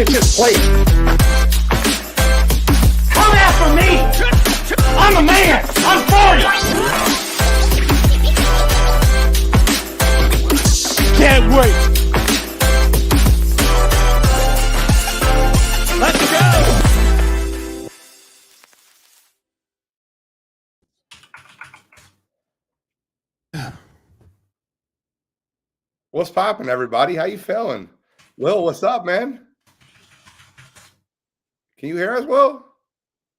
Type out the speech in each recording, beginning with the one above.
to just play it. Come after me. I'm a man. I'm 40. Can't wait. Let's go. What's poppin', everybody? How you feeling? Will, what's up, man? Can you hear us, Will?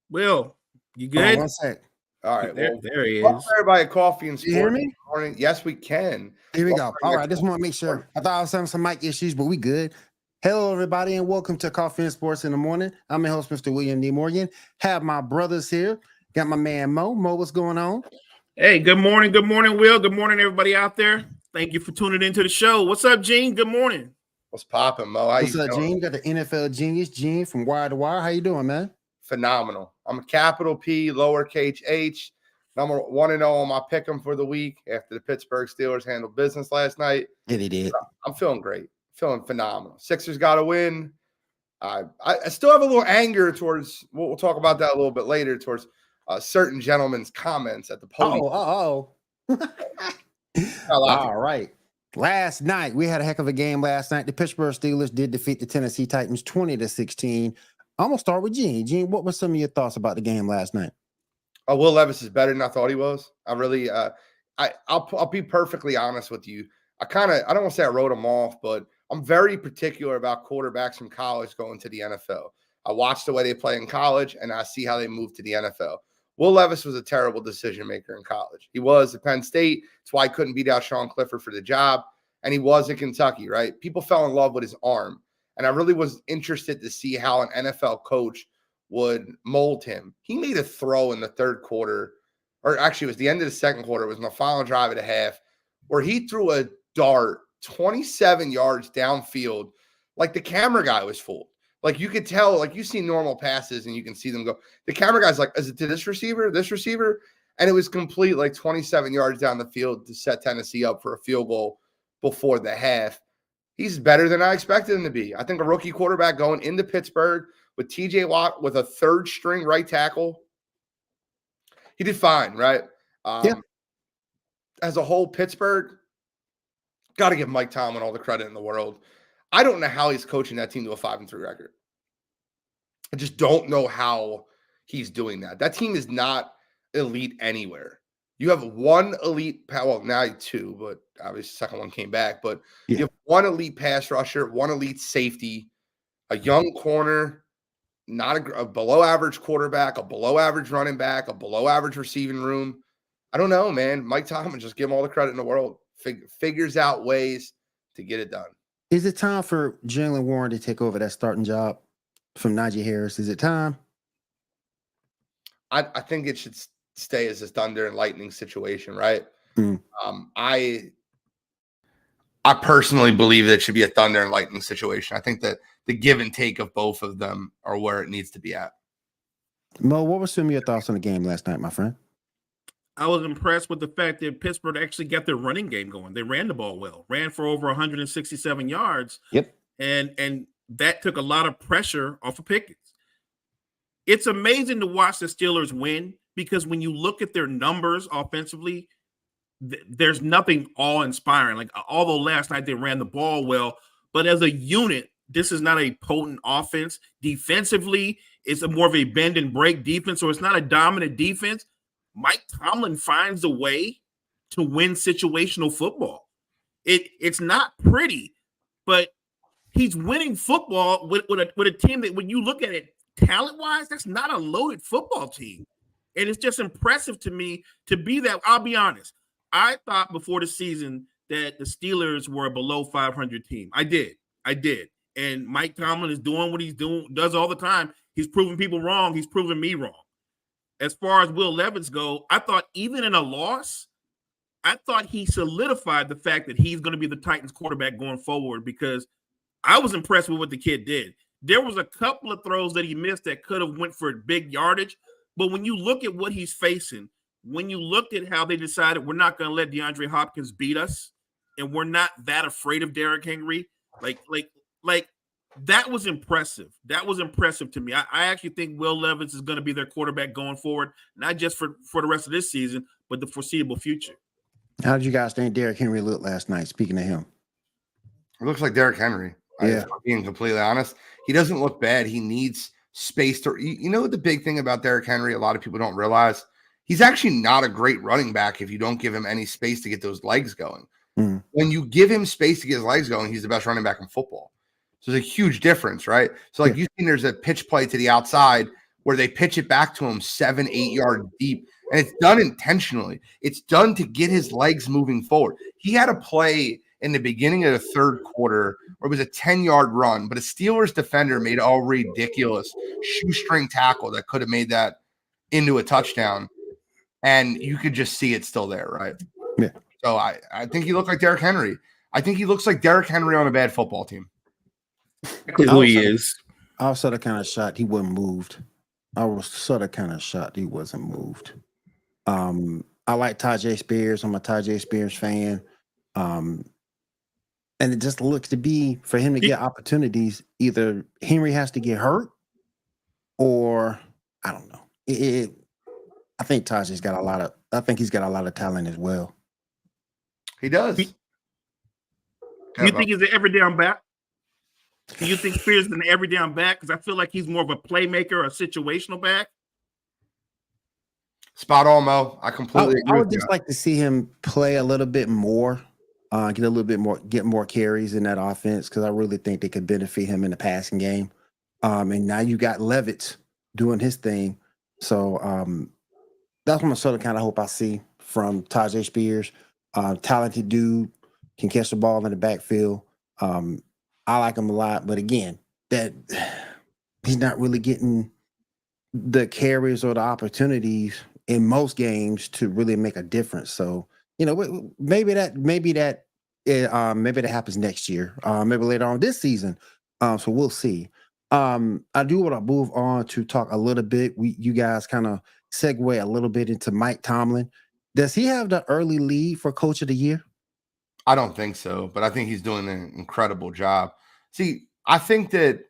Will, you good? 1 sec. All right. There he welcome is. everybody, Coffee and Sports. You hear me? Morning. Yes, we can. Here we go. All right, just want to make sure. I thought I was having some mic issues, but we good. Hello, everybody, and welcome to Coffee and Sports in the Morning. I'm your host, Mr. William D. Morgan. Have my brothers here. Got my man Mo. Mo, what's going on? Hey, good morning. Good morning, Will. Good morning, everybody out there. Thank you for tuning into the show. What's up, Gene? Good morning. What's poppin', Mo? What's up, Gene? You got the NFL genius, Gene, from Wire to Wire. How you doing, man? Phenomenal. I'm a capital P, lowercase h. Number 1-0 on my pick'em for the week after the Pittsburgh Steelers handled business last night. Yeah, they did. I'm feeling great. Feeling phenomenal. Sixers got to win. I still have a little anger towards, we'll talk about that a little bit later, towards certain gentlemen's comments at the podium. All right. Last night, we had a heck of a game last night. The Pittsburgh Steelers did defeat the Tennessee Titans 20-16. I'm going to start with Gene. Gene, what were some of your thoughts about the game last night? Will Levis is better than I thought he was. I really, I'll be perfectly honest with you. I don't want to say I wrote him off, but I'm very particular about quarterbacks from college going to the NFL. I watched the way they play in college, and I see how they move to the NFL. Will Levis was a terrible decision maker in college. He was at Penn State. That's why he couldn't beat out Sean Clifford for the job. And he was at Kentucky, right? People fell in love with his arm. And I really was interested to see how an NFL coach would mold him. He made a throw in the third quarter, or actually it was the end of the second quarter. It was in the final drive at a half, where he threw a dart 27 yards downfield. Like the camera guy was fooled. Like you could tell, like you see normal passes and you can see them go. The camera guy's like, is it to this receiver? And it was complete, like 27 yards down the field to set Tennessee up for a field goal before the half. He's better than I expected him to be. I think a rookie quarterback going into Pittsburgh with TJ Watt with a third string right tackle, he did fine, right? As a whole, Pittsburgh, got to give Mike Tomlin all the credit in the world. I don't know how he's coaching that team to a 5-3 record. I just don't know how he's doing that. That team is not elite anywhere. You have one elite, well, now two, but obviously the second one came back. But you have one elite pass rusher, one elite safety, a young corner, not a below-average quarterback, a below-average running back, a below-average receiving room. I don't know, man. Mike Tomlin, just give him all the credit in the world. Figures out ways to get it done. Is it time for Jalen Warren to take over that starting job from Najee Harris? Is it time? I think it should stay as a thunder and lightning situation, right? I personally believe that it should be a thunder and lightning situation. I think that the give and take of both of them are where it needs to be at. Mo, what were some of your thoughts on the game last night, my friend? I was impressed with the fact that Pittsburgh actually got their running game going. They ran the ball well, ran for over 167 yards. Yep. And that took a lot of pressure off of Pickens. It's amazing to watch the Steelers win because when you look at their numbers offensively, there's nothing awe-inspiring. Like, although last night they ran the ball well, but as a unit, this is not a potent offense. Defensively, it's more of a bend and break defense, so it's not a dominant defense. Mike Tomlin finds a way to win situational football. It's not pretty, but he's winning football with a team that when you look at it talent-wise, that's not a loaded football team. And it's just impressive to me to be that. I'll be honest. I thought before the season that the Steelers were a below 500 team. I did. And Mike Tomlin is doing what does all the time. He's proving people wrong. He's proving me wrong. As far as Will Levis go, I thought even in a loss, I thought he solidified the fact that he's going to be the Titans quarterback going forward because I was impressed with what the kid did. There was a couple of throws that he missed that could have went for big yardage. But when you look at what he's facing, when you looked at how they decided we're not going to let DeAndre Hopkins beat us and we're not that afraid of Derrick Henry, like That was impressive. That was impressive to me. I actually think Will Levis is going to be their quarterback going forward, not just for the rest of this season, but the foreseeable future. How did you guys think Derrick Henry looked last night? Speaking of him, It looks like Derrick Henry. Yeah. Being completely honest, he doesn't look bad. He needs space to. You know the big thing about Derrick Henry, a lot of people don't realize, he's actually not a great running back if you don't give him any space to get those legs going. Mm. When you give him space to get his legs going, he's the best running back in football. So there's a huge difference, right? So like you seen, there's a pitch play to the outside where they pitch it back to him 7-8 yards deep, and it's done intentionally. It's done to get his legs moving forward. He had a play in the beginning of the third quarter where it was a 10-yard run, but a Steelers defender made a ridiculous shoestring tackle that could have made that into a touchdown, and you could just see it still there, right? Yeah. So I think he looked like Derrick Henry. I think he looks like Derrick Henry on a bad football team. Who he is. I was sort of kind of shocked he wasn't moved. I was sort of kind of shocked he wasn't moved. I like Tajay Spears. I'm a Tajay Spears fan. And it just looks to be for him to get opportunities. Either Henry has to get hurt, or I don't know. I think Tajay's got a lot of. I think he's got a lot of talent as well. He does. Do you think he's an every down back? Do you think Spears is an every down back? Because I feel like he's more of a playmaker, a situational back. Spot on, Mo. I completely agree. I would just like to see him play a little bit more, get a little bit more, get more carries in that offense, because I really think they could benefit him in the passing game. And now you got Levitt doing his thing. So that's what I sort of kind of hope I see from Tajay Spears. Talented dude, can catch the ball in the backfield. I like him a lot, but again, that he's not really getting the carries or the opportunities in most games to really make a difference. So, you know, maybe that happens next year, maybe later on this season. So we'll see. I do want to move on to talk a little bit. You guys kind of segue a little bit into Mike Tomlin. Does he have the early lead for Coach of the Year? I don't think so, but I think he's doing an incredible job. See, I think that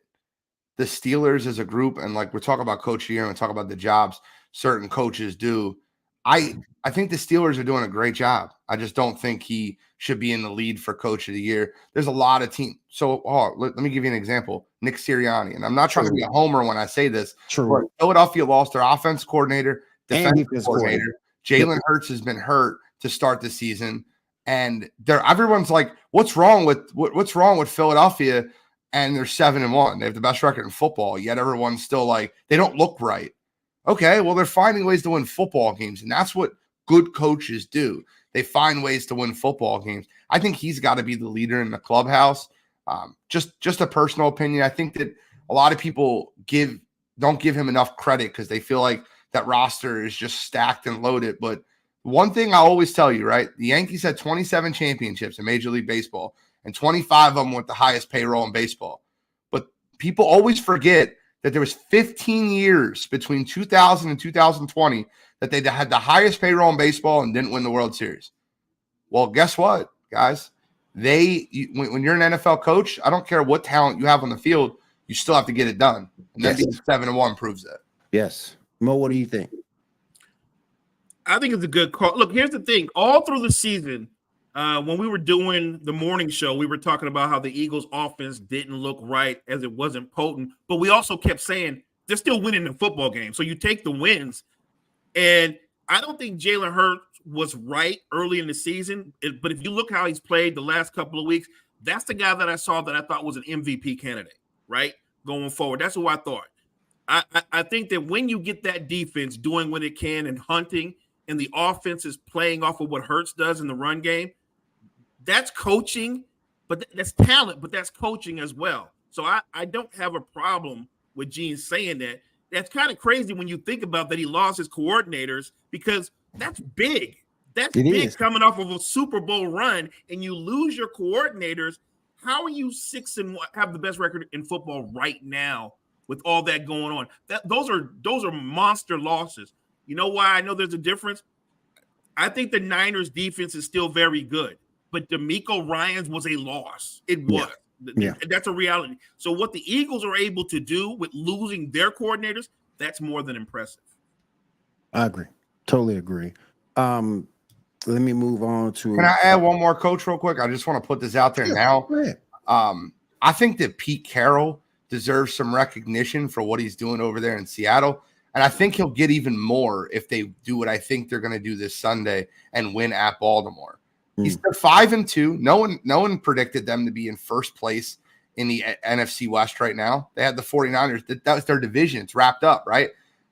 the Steelers as a group, and like we're talking about Coach of the Year and we talk about the jobs certain coaches do, I think the Steelers are doing a great job. I just don't think he should be in the lead for Coach of the Year. There's a lot of teams. So let me give you an example. Nick Sirianni, and I'm not trying to be a homer when I say this. True. Philadelphia lost their offense coordinator, defensive coordinator. Jalen Yep. Hurts has been hurt to start the season. And everyone's like, what's wrong with Philadelphia? And they're 7-1. They have the best record in football. Yet everyone's still like, they don't look right. Okay, well, they're finding ways to win football games, and that's what good coaches do. They find ways to win football games. I think he's got to be the leader in the clubhouse. Just a personal opinion. I think that a lot of people don't give him enough credit because they feel like that roster is just stacked and loaded. But one thing I always tell you, right? The Yankees had 27 championships in Major League Baseball, and 25 of them with the highest payroll in baseball. But people always forget that there was 15 years between 2000 and 2020 that they had the highest payroll in baseball and didn't win the World Series. Well, guess what, guys? When you're an NFL coach, I don't care what talent you have on the field, you still have to get it done. And then being 7-1 proves that. Yes. Mo, what do you think? I think it's a good call. Look, here's the thing. All through the season, when we were doing the morning show, we were talking about how the Eagles' offense didn't look right as it wasn't potent. But we also kept saying they're still winning the football game. So you take the wins. And I don't think Jalen Hurts was right early in the season. But if you look how he's played the last couple of weeks, that's the guy that I saw that I thought was an MVP candidate, right? Going forward. That's who I thought. I think that when you get that defense doing what it can and hunting, and the offense is playing off of what Hurts does in the run game, that's coaching, but that's talent, but that's coaching as well. So I don't have a problem with Gene saying that. That's kind of crazy when you think about that he lost his coordinators, because that's big. That's big coming off of a Super Bowl run, and you lose your coordinators. How are you 6-1, have the best record in football right now with all that going on? Those are monster losses. You know why I know there's a difference? I think the Niners defense is still very good, but DeMeco Ryans was a loss. It was. That's a reality. So what the Eagles are able to do with losing their coordinators, that's more than impressive. I agree. Totally agree. Let me move on to. Can I add one more, Coach, real quick? I just want to put this out there now. Go ahead. I think that Pete Carroll deserves some recognition for what he's doing over there in Seattle. And I think he'll get even more if they do what I think they're going to do this Sunday and win at Baltimore. They're 5-2. No one predicted them to be in first place in the NFC West right now. They had the 49ers. That was their division. It's wrapped up, right?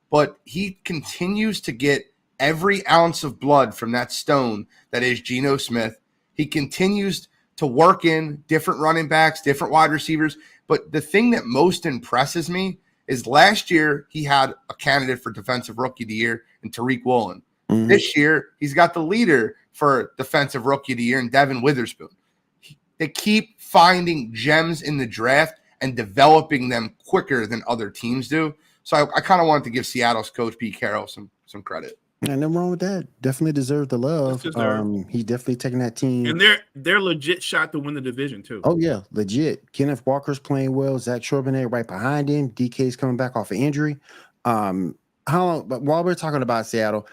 But he continues to get every ounce of blood from that stone that is Geno Smith. He continues to work in different running backs, different wide receivers. But the thing that most impresses me is last year he had a candidate for Defensive Rookie of the Year in Tariq Woolen. This year, he's got the leader for Defensive Rookie of the Year in Devin Witherspoon. They keep finding gems in the draft and developing them quicker than other teams do. So I kind of wanted to give Seattle's coach, Pete Carroll, some credit. Yeah, nothing wrong with that. Definitely deserves the love. He's definitely taking that team. And they're legit shot to win the division, too. Oh, yeah, legit. Kenneth Walker's playing well. Zach Charbonnet right behind him. DK's coming back off of injury. How long? But while we're talking about Seattle,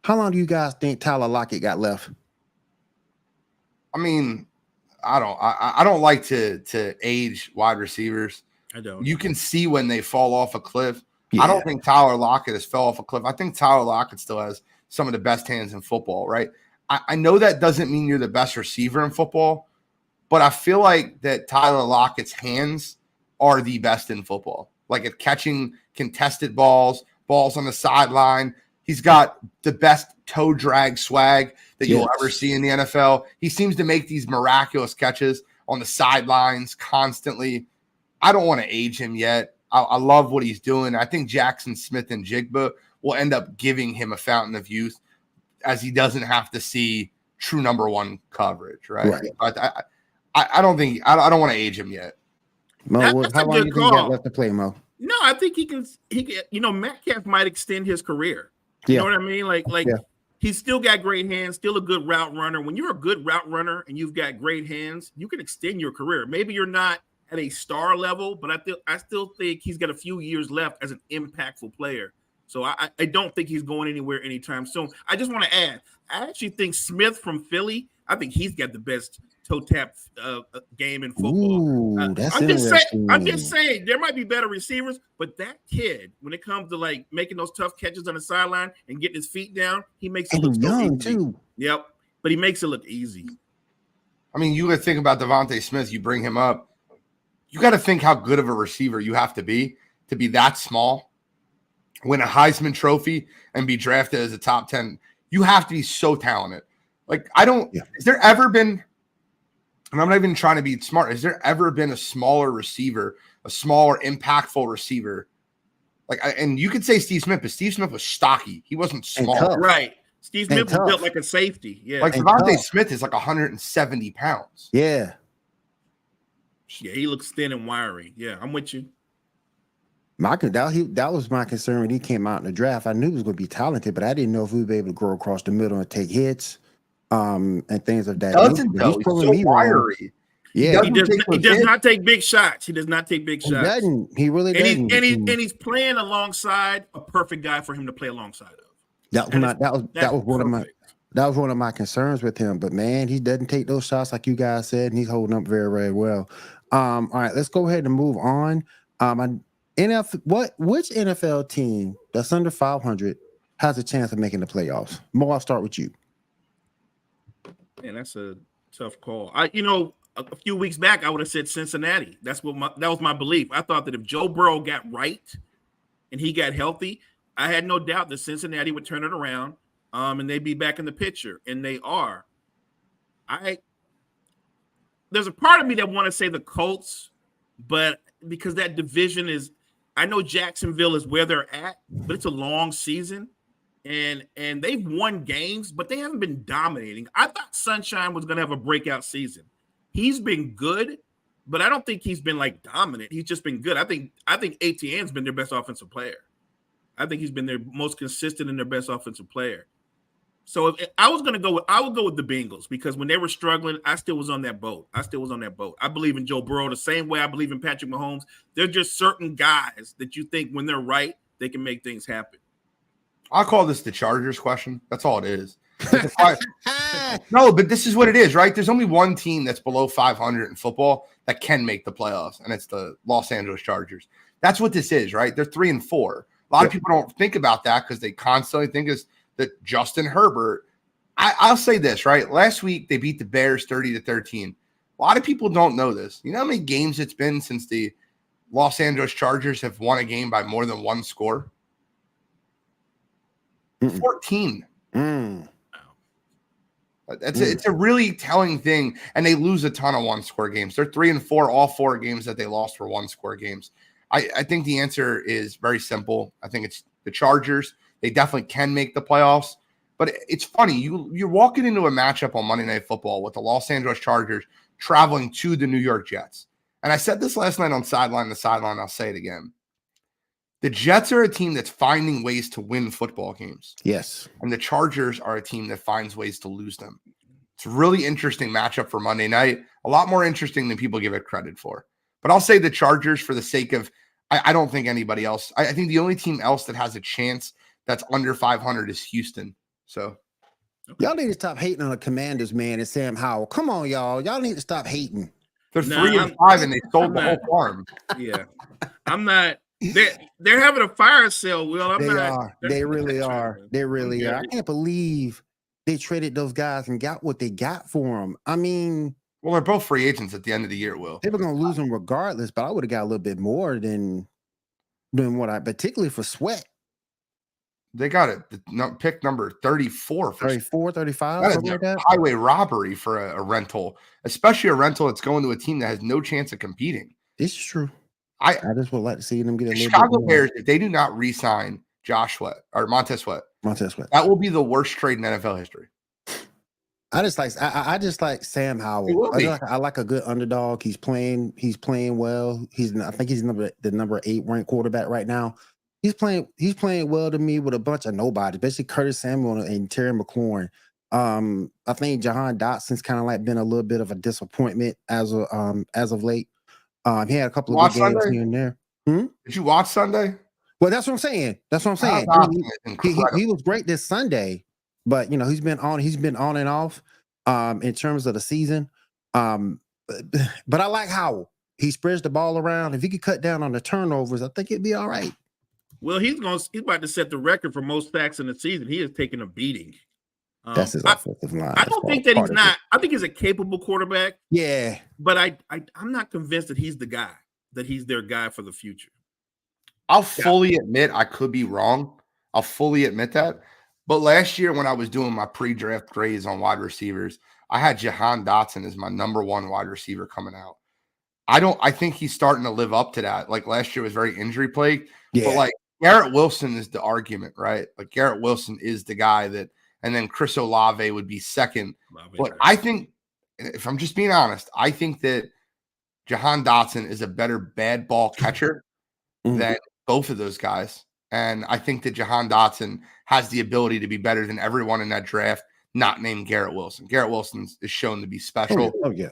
how long do you guys think Tyler Lockett got left? I mean, I don't like to age wide receivers. I don't. You can see when they fall off a cliff. Yeah. I don't think Tyler Lockett has fell off a cliff. I think Tyler Lockett still has some of the best hands in football, right? I know that doesn't mean you're the best receiver in football, but I feel like that Tyler Lockett's hands are the best in football. Like at catching contested balls on the sideline. He's got the best toe drag swag that you'll ever see in the NFL. He seems to make these miraculous catches on the sidelines constantly. I don't want to age him yet. I love what he's doing. I think Jackson Smith and Jigba will end up giving him a fountain of youth as he doesn't have to see true number one coverage, right? But I don't want to age him yet. Mo, how long do you think you got left to play, Mo? No, I think he can. Metcalf might extend his career. You know what I mean? Like he's still got great hands, still a good route runner. When you're a good route runner and you've got great hands, you can extend your career. Maybe you're not at a star level, but I still think he's got a few years left as an impactful player. So I don't think he's going anywhere anytime soon. I just want to add, I actually think Smith from Philly, I think he's got the best toe tap game in football. Ooh, that's interesting. I'm just saying there might be better receivers, but that kid, when it comes to like making those tough catches on the sideline and getting his feet down, he makes it look so easy. Too. Yep, but he makes it look easy. I mean, you got to think about Devontae Smith. You bring him up. You got to think how good of a receiver you have to be that small, win a Heisman Trophy, and be drafted as a top 10. You have to be so talented. Like, has there ever been, and I'm not even trying to be smart, has there ever been a smaller receiver, a smaller, impactful receiver? Like, and you could say Steve Smith, but Steve Smith was stocky. He wasn't small. Right. Steve Smith was built like a safety. Yeah. Like Devontae Smith is like 170 pounds. Yeah. Yeah, he looks thin and wiry. Yeah, I'm with you. That was my concern when he came out in the draft. I knew he was going to be talented, but I didn't know if he would be able to grow across the middle and take hits and things of that nature. He's so wiry. Yeah, he does not take big shots. He does not take big shots. He doesn't. He really doesn't. And he's playing alongside a perfect guy for him to play alongside of. That was one of my concerns with him. But man, he doesn't take those shots like you guys said, and he's holding up very, very well. All right, let's go ahead and move on. Which NFL team that's under 500 has a chance of making the playoffs? Mo, I'll start with you. Man, that's a tough call. A few weeks back, I would have said Cincinnati. That was my belief. I thought that if Joe Burrow got right and he got healthy, I had no doubt that Cincinnati would turn it around and they'd be back in the picture, and they are. There's a part of me that want to say the Colts, but because that division is, I know Jacksonville is where they're at, but it's a long season, and they've won games, but they haven't been dominating. I thought Sunshine was going to have a breakout season. He's been good, but I don't think he's been like dominant. He's just been good. I think ATN's been their best offensive player. I think he's been their most consistent and their best offensive player. So if I was going to go with, I would go with the Bengals because when they were struggling, I still was on that boat. I believe in Joe Burrow the same way I believe in Patrick Mahomes. They're just certain guys that you think when they're right, they can make things happen. I'll call this the Chargers question. That's all it is. No, but this is what it is, right? There's only one team that's below 500 in football that can make the playoffs, and it's the Los Angeles Chargers. That's what this is, right? They're 3-4. A lot of people don't think about that because they constantly think is that Justin Herbert. I'll say this, right? Last week they beat the Bears 30-13. A lot of people don't know this. You know how many games it's been since the Los Angeles Chargers have won a game by more than one score? 14. It's a really telling thing, and they lose a ton of one-score games. They're 3-4. All 4 games that they lost were one-score games. I think the answer is very simple. I think it's the Chargers. They definitely can make the playoffs. But it's funny. You're walking into a matchup on Monday Night Football with the Los Angeles Chargers traveling to the New York Jets. And I said this last night on Sideline to Sideline. I'll say it again. The Jets are a team that's finding ways to win football games. Yes. And the Chargers are a team that finds ways to lose them. It's a really interesting matchup for Monday night. A lot more interesting than people give it credit for. But I'll say the Chargers for the sake of I don't think anybody else. I think the only team else that has a chance that's under 500 is Houston. So y'all need to stop hating on the Commanders, man, and Sam Howell. Come on, y'all. Y'all need to stop hating. They're 3-5 and they sold the whole farm. Yeah. I'm not. They're having a fire sale, Will. They really are. They really are. I can't believe they traded those guys and got what they got for them. I mean, well, they're both free agents at the end of the year, Will. They were going to lose them regardless, but I would have got a little bit more than what I, particularly for Sweat. They got it. Pick number 34. 34, 35, that something like that. Highway robbery for a rental, especially a rental that's going to a team that has no chance of competing. This is true. I just would like to see them get a little Chicago bit Bears, if they do not re-sign Josh Sweat or Montez Sweat, that will be the worst trade in NFL history. I just like Sam Howell. I like a good underdog. He's playing well. I think he's the number 8 ranked quarterback right now. He's playing well to me with a bunch of nobody, basically Curtis Samuel and Terry McLaurin. I think Jahan Dotson's kind of like been a little bit of a disappointment as of late. He had a couple of good games here and there. Did you watch Sunday? Well, that's what I'm saying. He was great this Sunday, but he's been on and off in terms of the season. But I like Howell. He spreads the ball around. If he could cut down on the turnovers, I think it'd be all right. Well, he's about to set the record for most sacks in the season. He is taking a beating. That's his offensive line. I don't think that he's not. I think he's a capable quarterback. Yeah, but I'm not convinced that he's the guy. That he's their guy for the future. I'll fully admit I could be wrong. I'll fully admit that. But last year when I was doing my pre-draft grades on wide receivers, I had Jahan Dotson as my number 1 wide receiver coming out. I think he's starting to live up to that. Like last year was very injury plagued. Yeah. But like Garrett Wilson is the argument, right? Like Garrett Wilson is the guy that, and then Chris Olave would be second. But I think, if I'm just being honest, I think that Jahan Dotson is a better bad ball catcher than both of those guys. And I think that Jahan Dotson has the ability to be better than everyone in that draft, not named Garrett Wilson. Garrett Wilson is shown to be special. Oh, yeah.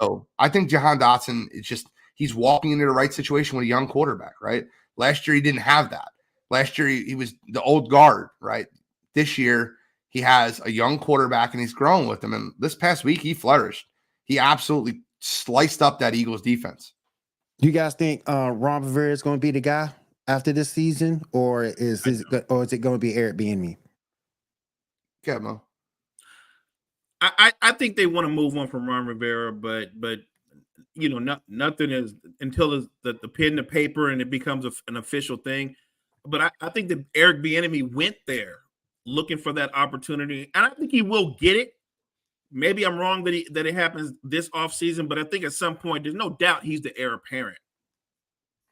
So I think Jahan Dotson is he's walking into the right situation with a young quarterback, right? Last year, he didn't have that. Last year, he was the old guard, right? This year, he has a young quarterback and he's growing with him. And this past week, he flourished. He absolutely sliced up that Eagles defense. Do you guys think Ron Rivera is going to be the guy after this season, or is it going to be Eric Bieniemy? Yeah, Mo. I think they want to move on from Ron Rivera, but nothing is until the pen to paper and it becomes an official thing. But I think that Eric Bieniemy went there looking for that opportunity, and I think he will get it. Maybe I'm wrong that it happens this offseason, but I think at some point there's no doubt he's the heir apparent.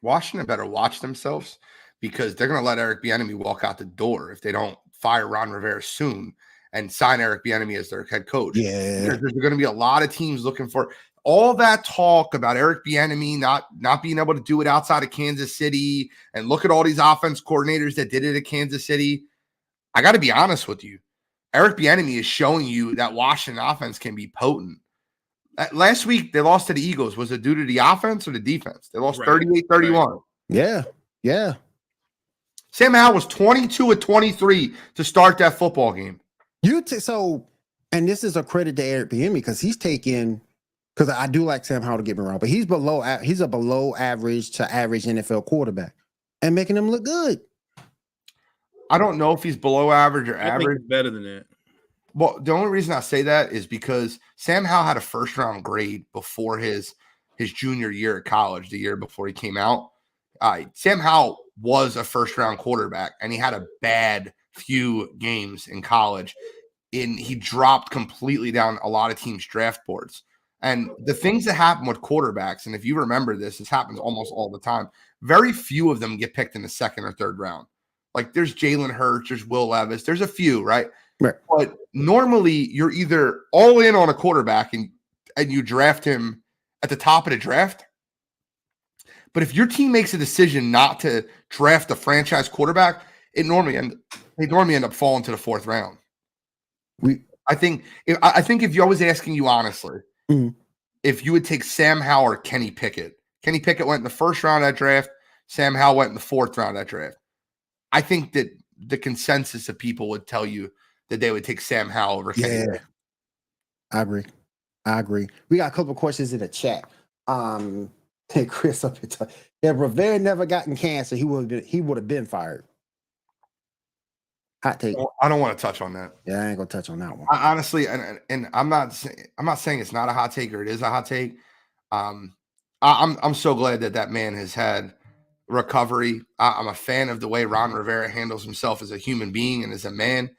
Washington better watch themselves because they're going to let Eric Bieniemy walk out the door if they don't fire Ron Rivera soon and sign Eric Bieniemy as their head coach. Yeah, there's going to be a lot of teams looking for all that talk about Eric Bieniemy not being able to do it outside of Kansas City, and look at all these offense coordinators that did it at Kansas City. I got to be honest with you. Eric Bieniemy is showing you that Washington offense can be potent. Last week, they lost to the Eagles. Was it due to the offense or the defense? They lost 38-31. Right. Yeah. Sam Howell was 22 of 23 to start that football game. And this is a credit to Eric Bieniemy because he's taking, because I do like Sam Howell, to get me wrong, but he's a below average to average NFL quarterback and making him look good. I don't know if he's below average or average. I think he's better than that. Well, the only reason I say that is because Sam Howell had a first-round grade before his junior year at college, the year before he came out. Sam Howell was a first-round quarterback, and he had a bad few games in college. And he dropped completely down a lot of teams' draft boards. And the things that happen with quarterbacks, and if you remember this happens almost all the time, very few of them get picked in the second or third round. Like there's Jalen Hurts, there's Will Levis, there's a few, right? Right. But normally you're either all in on a quarterback and you draft him at the top of the draft. But if your team makes a decision not to draft a franchise quarterback, they normally end up falling to the fourth round. I think if you was asking you honestly, if you would take Sam Howell or Kenny Pickett. Kenny Pickett went in the first round of that draft. Sam Howell went in the fourth round of that draft. I think that the consensus of people would tell you that they would take Sam Howell over Kenny Pickett. I agree. We got a couple of questions in the chat. Hey, Chris up here. If Rivera never gotten cancer, he would have been fired. Hot take. I don't want to touch on that. Yeah, I ain't gonna touch on that one. Honestly, and I'm not saying it's not a hot take or it is a hot take. I'm so glad that man has had recovery. I'm a fan of the way Ron Rivera handles himself as a human being and as a man.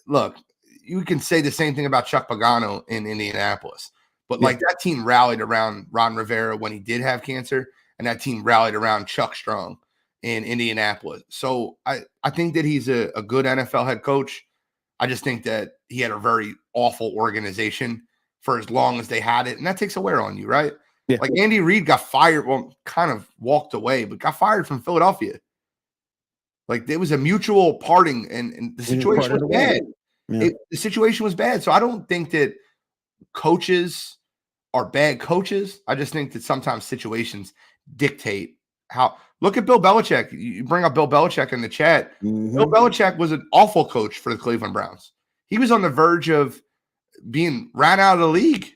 Look, you can say the same thing about Chuck Pagano in Indianapolis, but like that team rallied around Ron Rivera when he did have cancer, and that team rallied around Chuck Strong in Indianapolis. So I think that he's a good NFL head coach. I just think that he had a very awful organization for as long as they had it, and that takes a wear on you, right? Yeah. Like Andy Reid got fired, well, kind of walked away, but got fired from Philadelphia. Like there was a mutual parting, and the situation was bad. Yeah. The situation was bad. So I don't think that coaches are bad coaches. I just think that sometimes situations dictate how. Look at Bill Belichick. You bring up Bill Belichick in the chat. Mm-hmm. Bill Belichick was an awful coach for the Cleveland Browns. He was on the verge of being ran out of the league.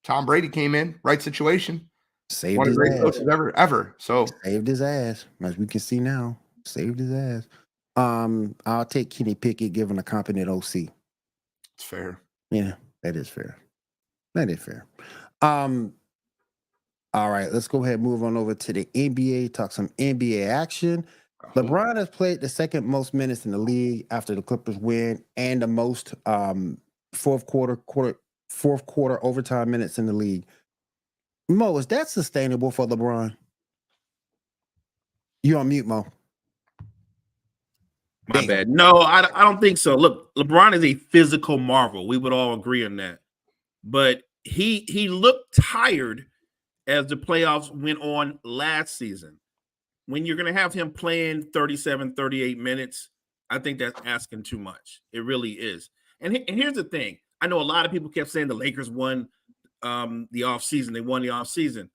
Tom Brady came in, right situation. Saved one of his the great ass. coaches ever. So saved his ass, as we can see now. Saved his ass. I'll take Kenny Pickett given a competent OC. It's fair. Yeah, that is fair. That is fair. All right, let's go ahead and move on over to the NBA, talk some NBA action. LeBron has played the second most minutes in the league after the Clippers win, and the most fourth quarter overtime minutes in the league. Mo, is that sustainable for LeBron? You on mute, Mo. My bad. No, I don't think so. Look, LeBron is a physical marvel. We would all agree on that. But he looked tired as the playoffs went on last season. When you're going to have him playing 37, 38 minutes, I think that's asking too much. It really is. And here's the thing. I know a lot of people kept saying the Lakers won the offseason. They won the offseason.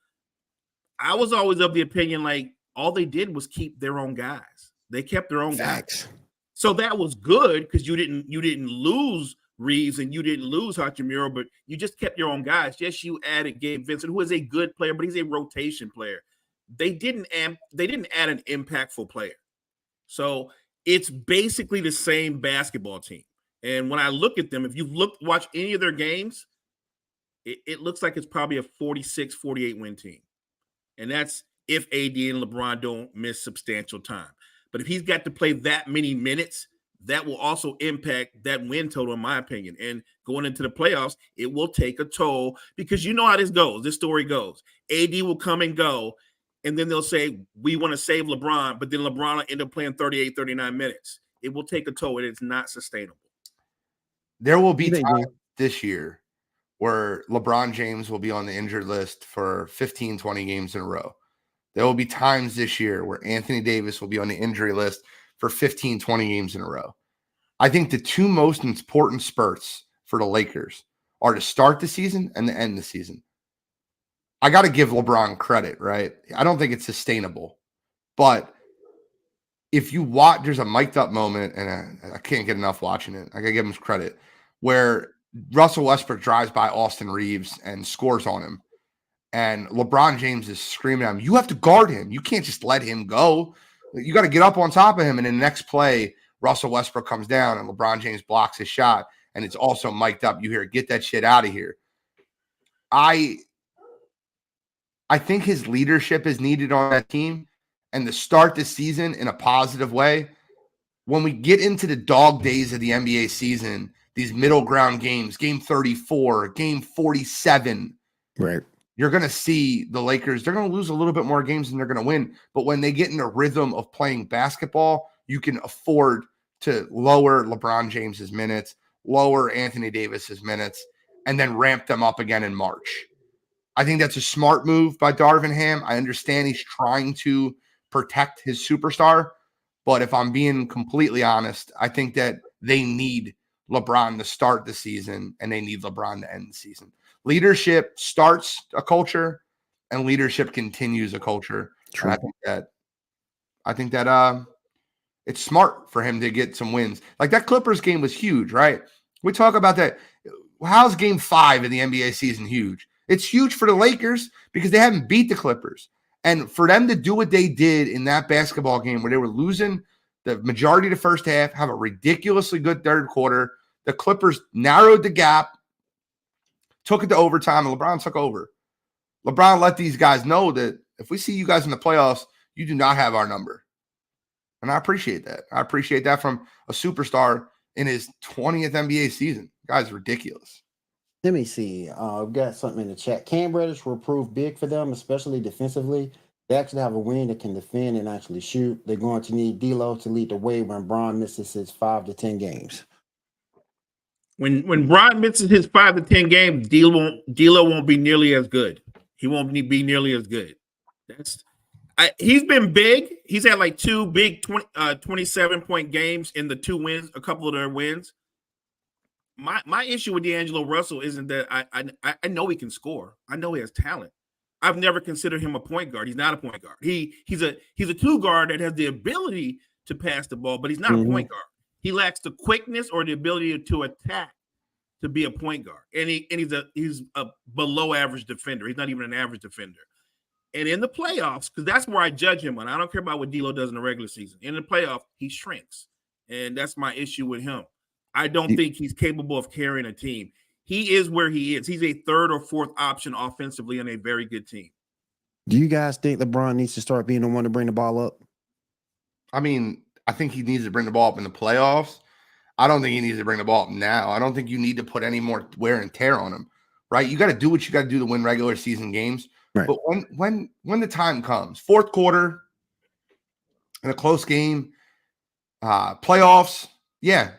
I was always of the opinion like all they did was keep their own guys. They kept their own guys. So that was good because you didn't lose Reeves and you didn't lose Hachimura, but you just kept your own guys. Yes, you added Gabe Vincent, who is a good player, but he's a rotation player. They didn't add an impactful player. So it's basically the same basketball team. And when I look at them, if you've watched any of their games, it looks like it's probably a 46, 48 win team. And that's if AD and LeBron don't miss substantial time. But if he's got to play that many minutes, that will also impact that win total, in my opinion. And going into the playoffs, it will take a toll because you know how this goes. This story goes. AD will come and go, and then they'll say, we want to save LeBron, but then LeBron will end up playing 38, 39 minutes. It will take a toll, and it's not sustainable. There will be times this year where LeBron James will be on the injured list for 15, 20 games in a row. There will be times this year where Anthony Davis will be on the injury list for 15, 20 games in a row. I think the two most important spurts for the Lakers are to start the season and to end the season. I got to give LeBron credit, right? I don't think it's sustainable. But if you watch, there's a mic'd up moment, and I can't get enough watching it. I got to give him credit, where Russell Westbrook drives by Austin Reeves and scores on him. And LeBron James is screaming at him, you have to guard him. You can't just let him go. You got to get up on top of him. And in the next play, Russell Westbrook comes down and LeBron James blocks his shot. And it's also mic'd up. You hear, get that shit out of here. I think his leadership is needed on that team. And to start the season in a positive way, when we get into the dog days of the NBA season, these middle ground games, game 34, game 47, right? You're going to see the Lakers, they're going to lose a little bit more games than they're going to win. But when they get in a rhythm of playing basketball, you can afford to lower LeBron James's minutes, lower Anthony Davis's minutes, and then ramp them up again in March. I think that's a smart move by Darvin Ham. I understand he's trying to protect his superstar. But if I'm being completely honest, I think that they need LeBron to start the season and they need LeBron to end the season. Leadership starts a culture and leadership continues a culture. True. And I think that it's smart for him to get some wins. Like that Clippers game was huge, right? We talk about that. How's game 5 in the NBA season huge? It's huge for the Lakers because they haven't beat the Clippers. And for them to do what they did in that basketball game where they were losing the majority of the first half, have a ridiculously good third quarter, the Clippers narrowed the gap, took it to overtime, and LeBron took over. LeBron let these guys know that if we see you guys in the playoffs, you do not have our number. And I appreciate that. I appreciate that from a superstar in his 20th NBA season. Guy's ridiculous. Let me see. We've got something in the chat. Cam Reddish will prove big for them, especially defensively. They actually have a wing that can defend and actually shoot. They're going to need D'Lo to lead the way when Bron misses his 5 to 10 games. When Bron misses his 5 to 10 games, D'Lo won't be nearly as good. He won't be nearly as good. He's been big. He's had like 2 big 27-point games in the 2 wins, a couple of their wins. My issue with D'Angelo Russell isn't that I know he can score. I know he has talent. I've never considered him a point guard. He's not a point guard. He's a 2 guard that has the ability to pass the ball, but he's not a point guard. He lacks the quickness or the ability to attack to be a point guard. And he's a below average defender. He's not even an average defender. And in the playoffs, because that's where I judge him on. I don't care about what D'Lo does in the regular season. In the playoff, he shrinks. And that's my issue with him. I don't think he's capable of carrying a team. He is where he is. He's a 3rd or 4th option offensively on a very good team. Do you guys think LeBron needs to start being the one to bring the ball up? I mean, I think he needs to bring the ball up in the playoffs. I don't think he needs to bring the ball up now. I don't think you need to put any more wear and tear on him, right? You got to do what you got to do to win regular season games. Right. But when the time comes, 4th quarter, in a close game, playoffs, yeah.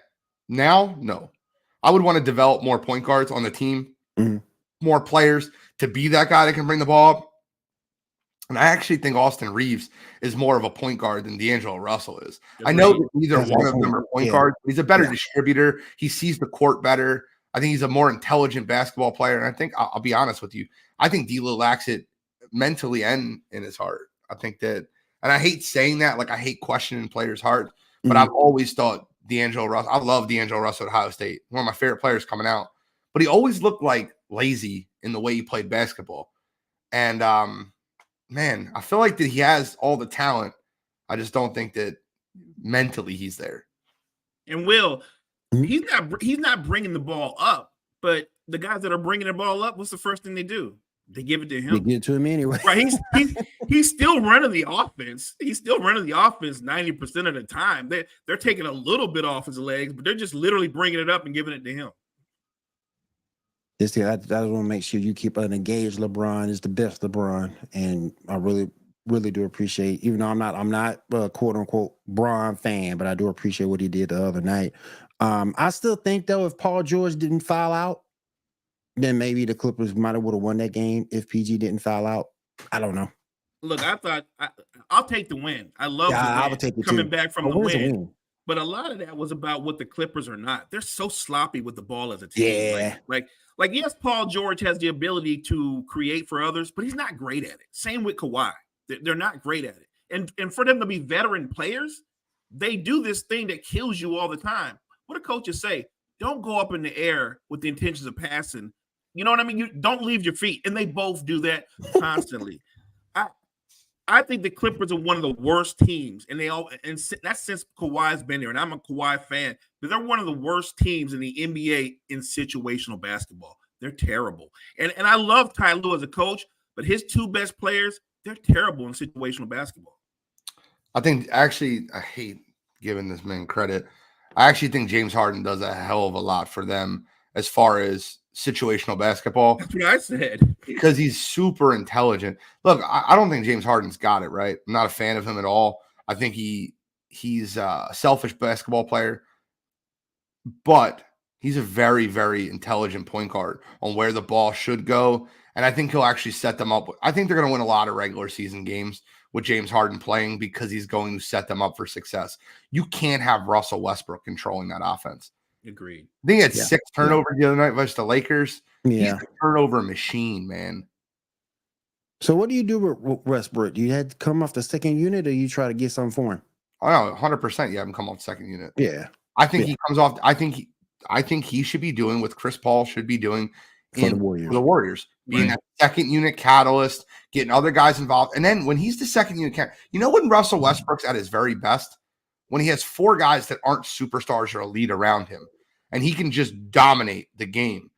Now, no. I would want to develop more point guards on the team, more players to be that guy that can bring the ball up. And I actually think Austin Reeves is more of a point guard than D'Angelo Russell is. I know that neither one of them are point guards. He's a better distributor. He sees the court better. I think he's a more intelligent basketball player. And I think, I'll be honest with you, I think D'Lo lacks it mentally and in his heart. I think that, and I hate saying that, like I hate questioning players' heart, but I've always thought D'Angelo Russell, I love D'Angelo Russell at Ohio State, one of my favorite players coming out, but he always looked like lazy in the way he played basketball. And, man, I feel like that he has all the talent. I just don't think that mentally he's there. And Will, he's not bringing the ball up, but the guys that are bringing the ball up, what's the first thing they do? They give it to him. They give it to him anyway. Right? He's still running the offense. He's still running the offense 90% of the time. They're taking a little bit off his legs, but they're just literally bringing it up and giving it to him. I just want to make sure you keep an engaged LeBron is the best LeBron, and I really, really do appreciate. Even though I'm not a quote unquote Bron fan, but I do appreciate what he did the other night. I still think though, if Paul George didn't foul out, then maybe the Clippers might have would have won that game if PG didn't foul out. I don't know. Look, I thought I'll take the win. I love the win. I would take it coming too. back from the win. But a lot of that was about what the Clippers are not. They're so sloppy with the ball as a team. Yeah. Like yes, Paul George has the ability to create for others, but he's not great at it. Same with Kawhi. They're not great at it. And for them to be veteran players, they do this thing that kills you all the time. What do coaches say? Don't go up in the air with the intentions of passing. You know what I mean? You don't leave your feet. And they both do that constantly. I think the Clippers are one of the worst teams, and that's since Kawhi's been there, and I'm a Kawhi fan, but they're one of the worst teams in the NBA in situational basketball. They're terrible. And I love Ty Lue as a coach, but his two best players, they're terrible in situational basketball. I hate giving this man credit. I actually think James Harden does a hell of a lot for them as far as situational basketball. That's what I said. Because he's super intelligent. Look, I don't think James Harden's got it right. I'm not a fan of him at all. I think he's a selfish basketball player, but he's a very, very intelligent point guard on where the ball should go. And I think he'll actually set them up. I think they're going to win a lot of regular season games with James Harden playing because he's going to set them up for success. You can't have Russell Westbrook controlling that offense. Agreed. I think he had 6 turnovers the other night versus the Lakers. Yeah. He's a turnover machine, man. So what do you do with Westbrook? Do you have to come off the second unit, or you try to get something for him? I know 100%. You have him come off second unit. Yeah. I think he comes off. I think he should be doing what Chris Paul should be doing For the Warriors. For the Warriors, being that second unit catalyst, getting other guys involved. And then when he's the second unit when Russell Westbrook's at his very best, when he has 4 guys that aren't superstars or elite around him, and he can just dominate the game.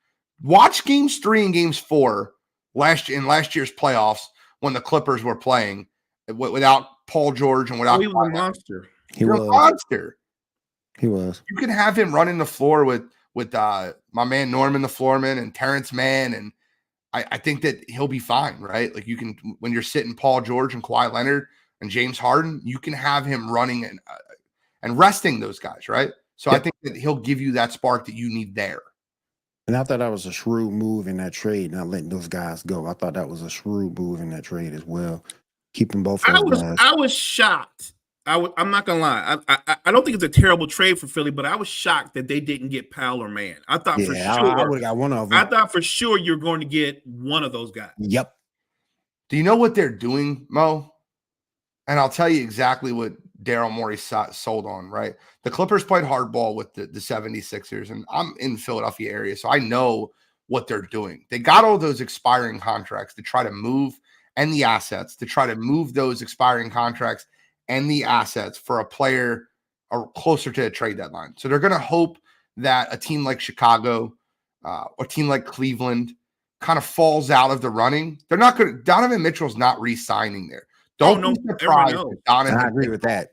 Watch games 3 and games 4 last year's playoffs when the Clippers were playing without Paul George and without. He was a monster. He was a monster. He was. You can have him running the floor with my man Norman the Floorman and Terrence Mann, and I think that he'll be fine, right? Like you can, when you're sitting Paul George and Kawhi Leonard and James Harden, you can have him running and resting those guys, right? So I think that he'll give you that spark that you need there. And I thought that was a shrewd move in that trade, not letting those guys go. I thought that was a shrewd move in that trade as well, keeping both of those guys. I was shocked. I'm not gonna lie. I don't think it's a terrible trade for Philly, but I was shocked that they didn't get Powell or Mann. I thought for sure I would have got one of them. I thought for sure you're going to get one of those guys. Yep. Do you know what they're doing, Mo? And I'll tell you exactly what Daryl Morey sold on, right? The Clippers played hardball with the 76ers, and I'm in the Philadelphia area, so I know what they're doing. They got all those expiring contracts to try to move, and the assets to try to move those expiring contracts and the assets for a player closer to the trade deadline. So they're going to hope that a team like Chicago or a team like Cleveland kind of falls out of the running. They're not going to – Donovan Mitchell's not re-signing there. Don't be surprised if Donovan I agree with that.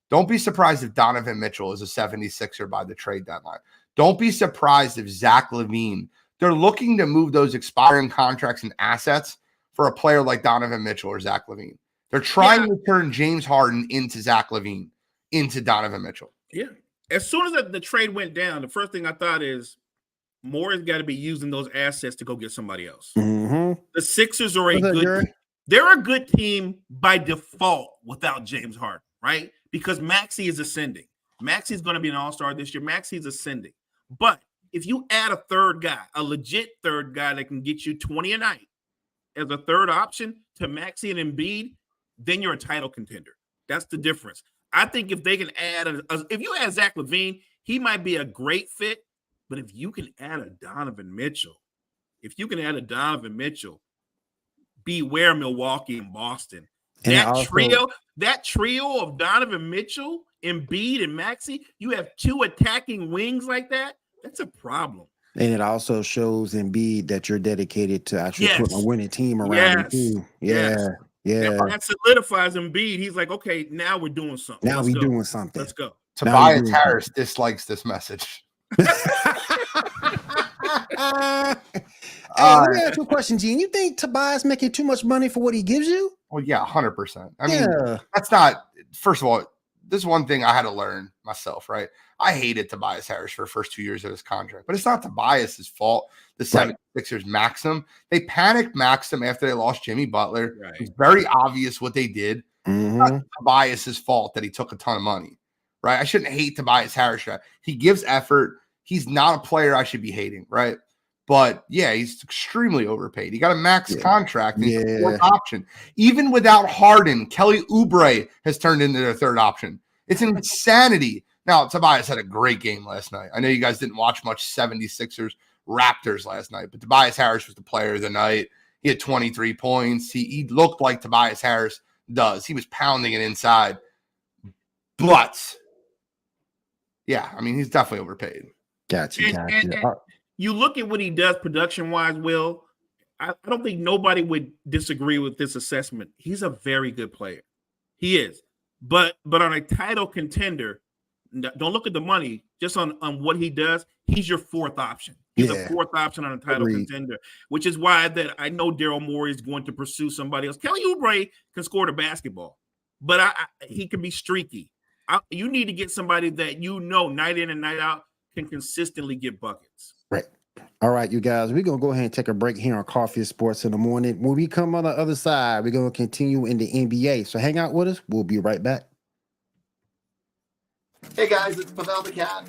Don't be surprised if Donovan Mitchell is a 76er by the trade deadline. Don't be surprised if Zach LaVine, they're looking to move those expiring contracts and assets for a player like Donovan Mitchell or Zach LaVine. They're trying to turn James Harden into Zach LaVine, into Donovan Mitchell. Yeah. As soon as the trade went down, the first thing I thought is Moore's got to be using those assets to go get somebody else. Mm-hmm. The Sixers are they're a good team by default without James Harden, right? Because Maxey is ascending. Maxey's going to be an all-star this year. Maxey's ascending. But if you add a third guy, a legit third guy that can get you 20 a night as a third option to Maxey and Embiid, then you're a title contender. That's the difference. I think if they can add if you add Zach LaVine, he might be a great fit. But if you can add a Donovan Mitchell, beware Milwaukee and Boston. That trio of Donovan Mitchell, Embiid, and Maxey, you have 2 attacking wings like that. That's a problem. And it also shows Embiid that you're dedicated to actually putting a winning team around you too. Yeah. That solidifies Embiid. He's like, okay, now we're doing something. Now we're doing something. Let's go. Tobias Harris dislikes this message. Let me ask you a question, Gene. You think Tobias making too much money for what he gives you? Well, yeah, 100%. I mean, that's not, first of all, this is one thing I had to learn myself, right? I hated Tobias Harris for the first 2 years of his contract, but it's not Tobias's fault. The 76ers maxed him. They panicked maxed him after they lost Jimmy Butler. Right. It's very obvious what they did. Mm-hmm. It's not Tobias's fault that he took a ton of money, right? I shouldn't hate Tobias Harris. He gives effort. He's not a player I should be hating, right? But yeah, he's extremely overpaid. He got a max contract. And he's the fourth option. Even wwithout Harden, Kelly Oubre has turned into their third option. It's an insanity. Now, Tobias had a great game last night. I know you guys didn't watch much 76ers Raptors last night, but Tobias Harris was the player of the night. He had 23 points. He looked like Tobias Harris does. He was pounding it inside. But yeah, I mean, he's definitely overpaid. Gotcha. And you look at what he does production-wise, Will, I don't think nobody would disagree with this assessment. He's a very good player. He is. But on a title contender, don't look at the money, just on what he does, he's your fourth option. He's a fourth option on a title contender, which is why that I know Daryl Morey is going to pursue somebody else. Kelly Oubre can score the basketball, but he can be streaky. You need to get somebody that night in and night out can consistently get buckets. Right. All right, you guys, we're going to go ahead and take a break here on Coffee Sports in the Morning. When we come on the other side, we're going to continue in the NBA. So hang out with us. We'll be right back. Hey, guys, it's Pavel the Cat.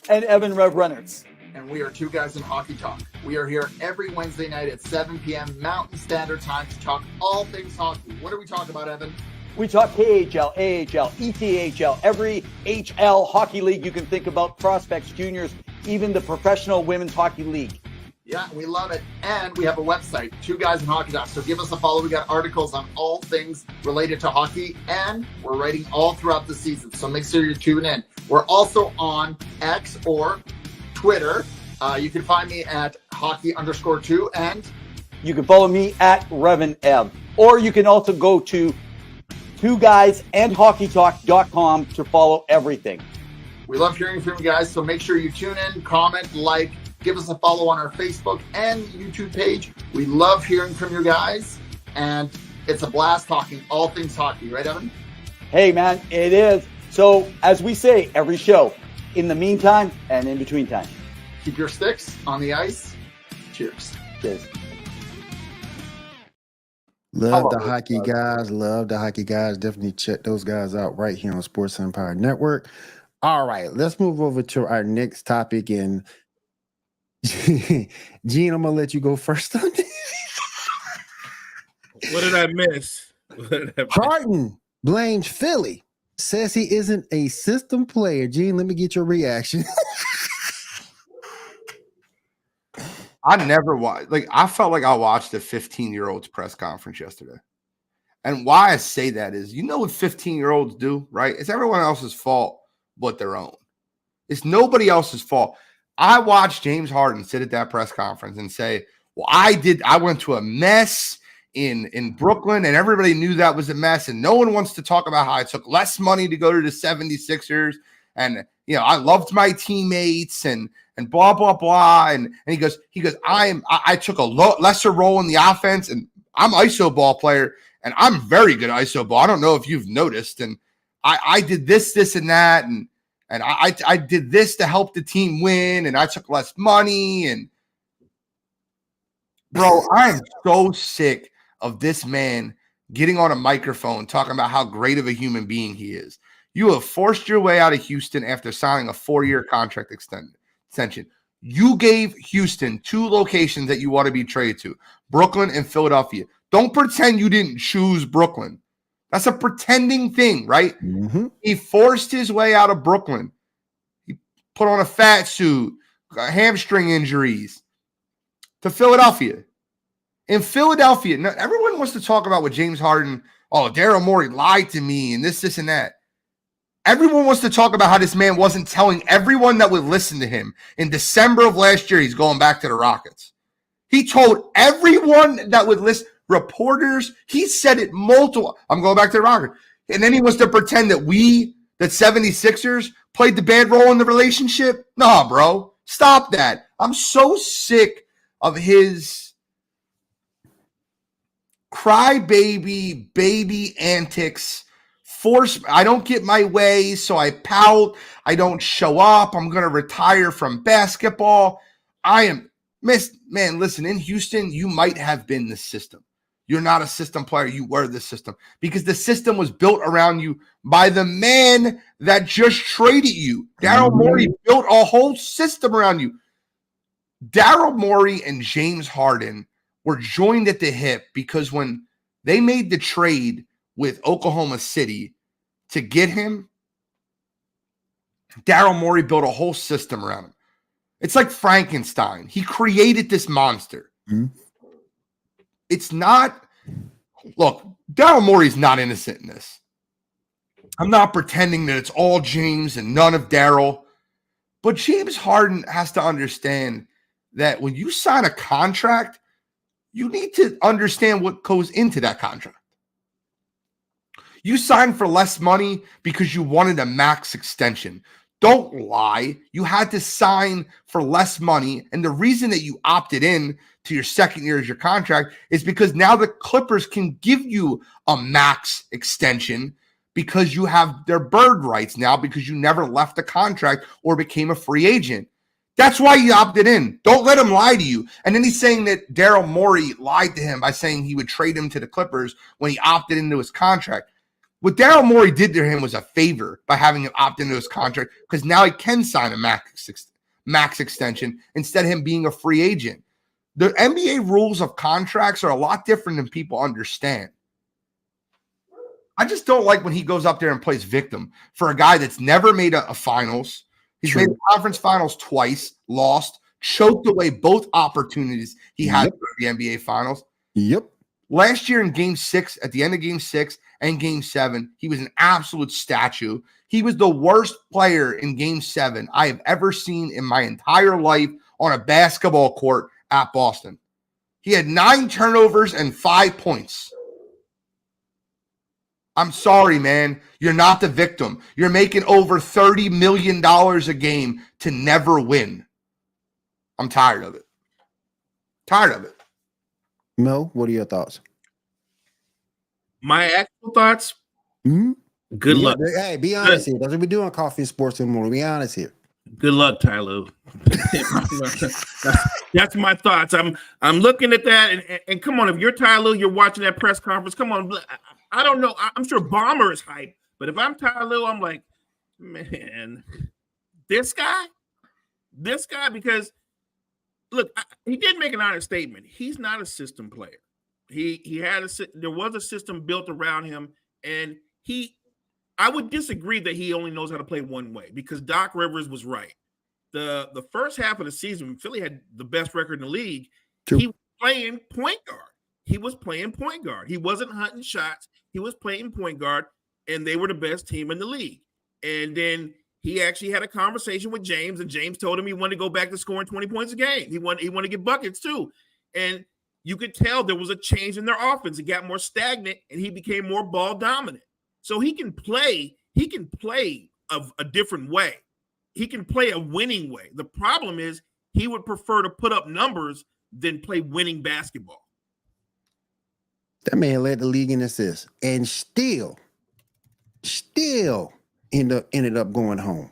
And Evan Rev Reynolds. And we are Two Guys in Hockey Talk. We are here every Wednesday night at 7 p.m. Mountain Standard Time to talk all things hockey. What do we talk about, Evan? We talk KHL, AHL, ECHL, every HL hockey league you can think about, prospects, juniors, even the professional women's hockey league. Yeah, we love it. And we have a website, Two Guys in Hockey Talk. So give us a follow. We got articles on all things related to hockey, and we're writing all throughout the season. So make sure you tune in. We're also on X or Twitter. You can find me at hockey_2, and you can follow me at Revan Ev. Or you can also go to twoguyesandhockeytalk.com to follow everything. We love hearing from you guys, so make sure you tune in, comment, like, give us a follow on our Facebook and YouTube page. We love hearing from you guys, and it's a blast talking all things hockey. Right, Evan? Hey, man, it is. So, as we say every show, in the meantime and in between time, keep your sticks on the ice. Cheers. Cheers. Love the hockey guys. Love the hockey guys. Definitely check those guys out right here on Sports Empire Network. All right, let's move over to our next topic. And Gene, I'm gonna let you go first on this. What did I miss? Harden blames Philly. Says he isn't a system player. Gene, let me get your reaction. I never watched, I felt like I watched a 15-year-old's press conference yesterday. And why I say that is, what 15-year-olds do, right? It's everyone else's fault but their own. It's nobody else's fault. I watched James Harden sit at that press conference and say, well, I went to a mess in Brooklyn, and everybody knew that was a mess, and no one wants to talk about how I took less money to go to the 76ers, and I loved my teammates and blah blah blah, and he goes I took a lesser role in the offense, and I'm ISO ball player, and I'm very good at ISO ball. I don't know if you've noticed, and I did this and that, and I did this to help the team win, and I took less money, and bro, I am so sick of this man getting on a microphone talking about how great of a human being he is. You have forced your way out of Houston after signing a 4-year contract extension. You gave Houston 2 locations that you want to be traded to, Brooklyn and Philadelphia. Don't pretend you didn't choose Brooklyn. That's a pretending thing, right? Mm-hmm. He forced his way out of Brooklyn. He put on a fat suit, got hamstring injuries, to Philadelphia. In Philadelphia, now everyone wants to talk about what James Harden, Daryl Morey lied to me and this and that. Everyone wants to talk about how this man wasn't telling everyone that would listen to him in December of last year he's going back to the Rockets. He told everyone that would listen, reporters, he said it multiple. I'm going back to the Rockets. And then he wants to pretend that 76ers played the bad role in the relationship. Nah, bro. Stop that. I'm so sick of his crybaby baby antics. I don't get my way, so I pout. I don't show up. I'm going to retire from basketball. Man, listen, in Houston, you might have been the system. You're not a system player. You were the system because the system was built around you by the man that just traded you. Daryl Morey built a whole system around you. Daryl Morey and James Harden were joined at the hip because when they made the trade with Oklahoma City to get him, Daryl Morey built a whole system around him. It's like Frankenstein. He created this monster. It's not, look, Daryl Morey's not innocent in this. I'm not pretending that it's all James and none of Daryl. But James Harden has to understand that when you sign a contract, you need to understand what goes into that contract. You signed for less money because you wanted a max extension. Don't lie. You had to sign for less money. And the reason that you opted in to your second year of your contract is because now the Clippers can give you a max extension because you have their bird rights now because you never left the contract or became a free agent. That's why you opted in. Don't let him lie to you. And then he's saying that Daryl Morey lied to him by saying he would trade him to the Clippers when he opted into his contract. What Daryl Morey did to him was a favor by having him opt into his contract because now he can sign a max extension instead of him being a free agent. The NBA rules of contracts are a lot different than people understand. I just don't like when he goes up there and plays victim for a guy that's never made a finals. He's made the conference finals twice, lost, choked away both opportunities he had for the NBA finals. Last year in game 6, at the end of game 6 and game 7, he was an absolute statue. He was the worst player in game 7 I have ever seen in my entire life on a basketball court at Boston. He had 9 turnovers and 5 points. I'm sorry, man. You're not the victim. You're making over $30 million a game to never win. I'm tired of it. Tired of it. Mo, what are your thoughts? My actual thoughts? Good luck. Hey, be honest here. That's what we do on Coffee and Sports in the Morning. Be honest here. Good luck, Tyler. That's my thoughts. I'm looking at that, and come on, if you're Tyler, you're watching that press conference. Come on, I don't know. I'm sure Bomber is hype, but if I'm Tyler, I'm like, man, this guy, because look, he did make an honest statement. He's not a system player. There was a system built around him, and I would disagree that he only knows how to play one way because Doc Rivers was right. The first half of the season, Philly had the best record in the league. True. He was playing point guard. He wasn't hunting shots. He was playing point guard, and they were the best team in the league. And then he actually had a conversation with James, and James told him he wanted to go back to scoring 20 points a game. He wanted to get buckets too. And you could tell there was a change in their offense. It got more stagnant, and he became more ball dominant. So he can play a different way. He can play a winning way. The problem is he would prefer to put up numbers than play winning basketball. That man led the league in assists and still ended up going home.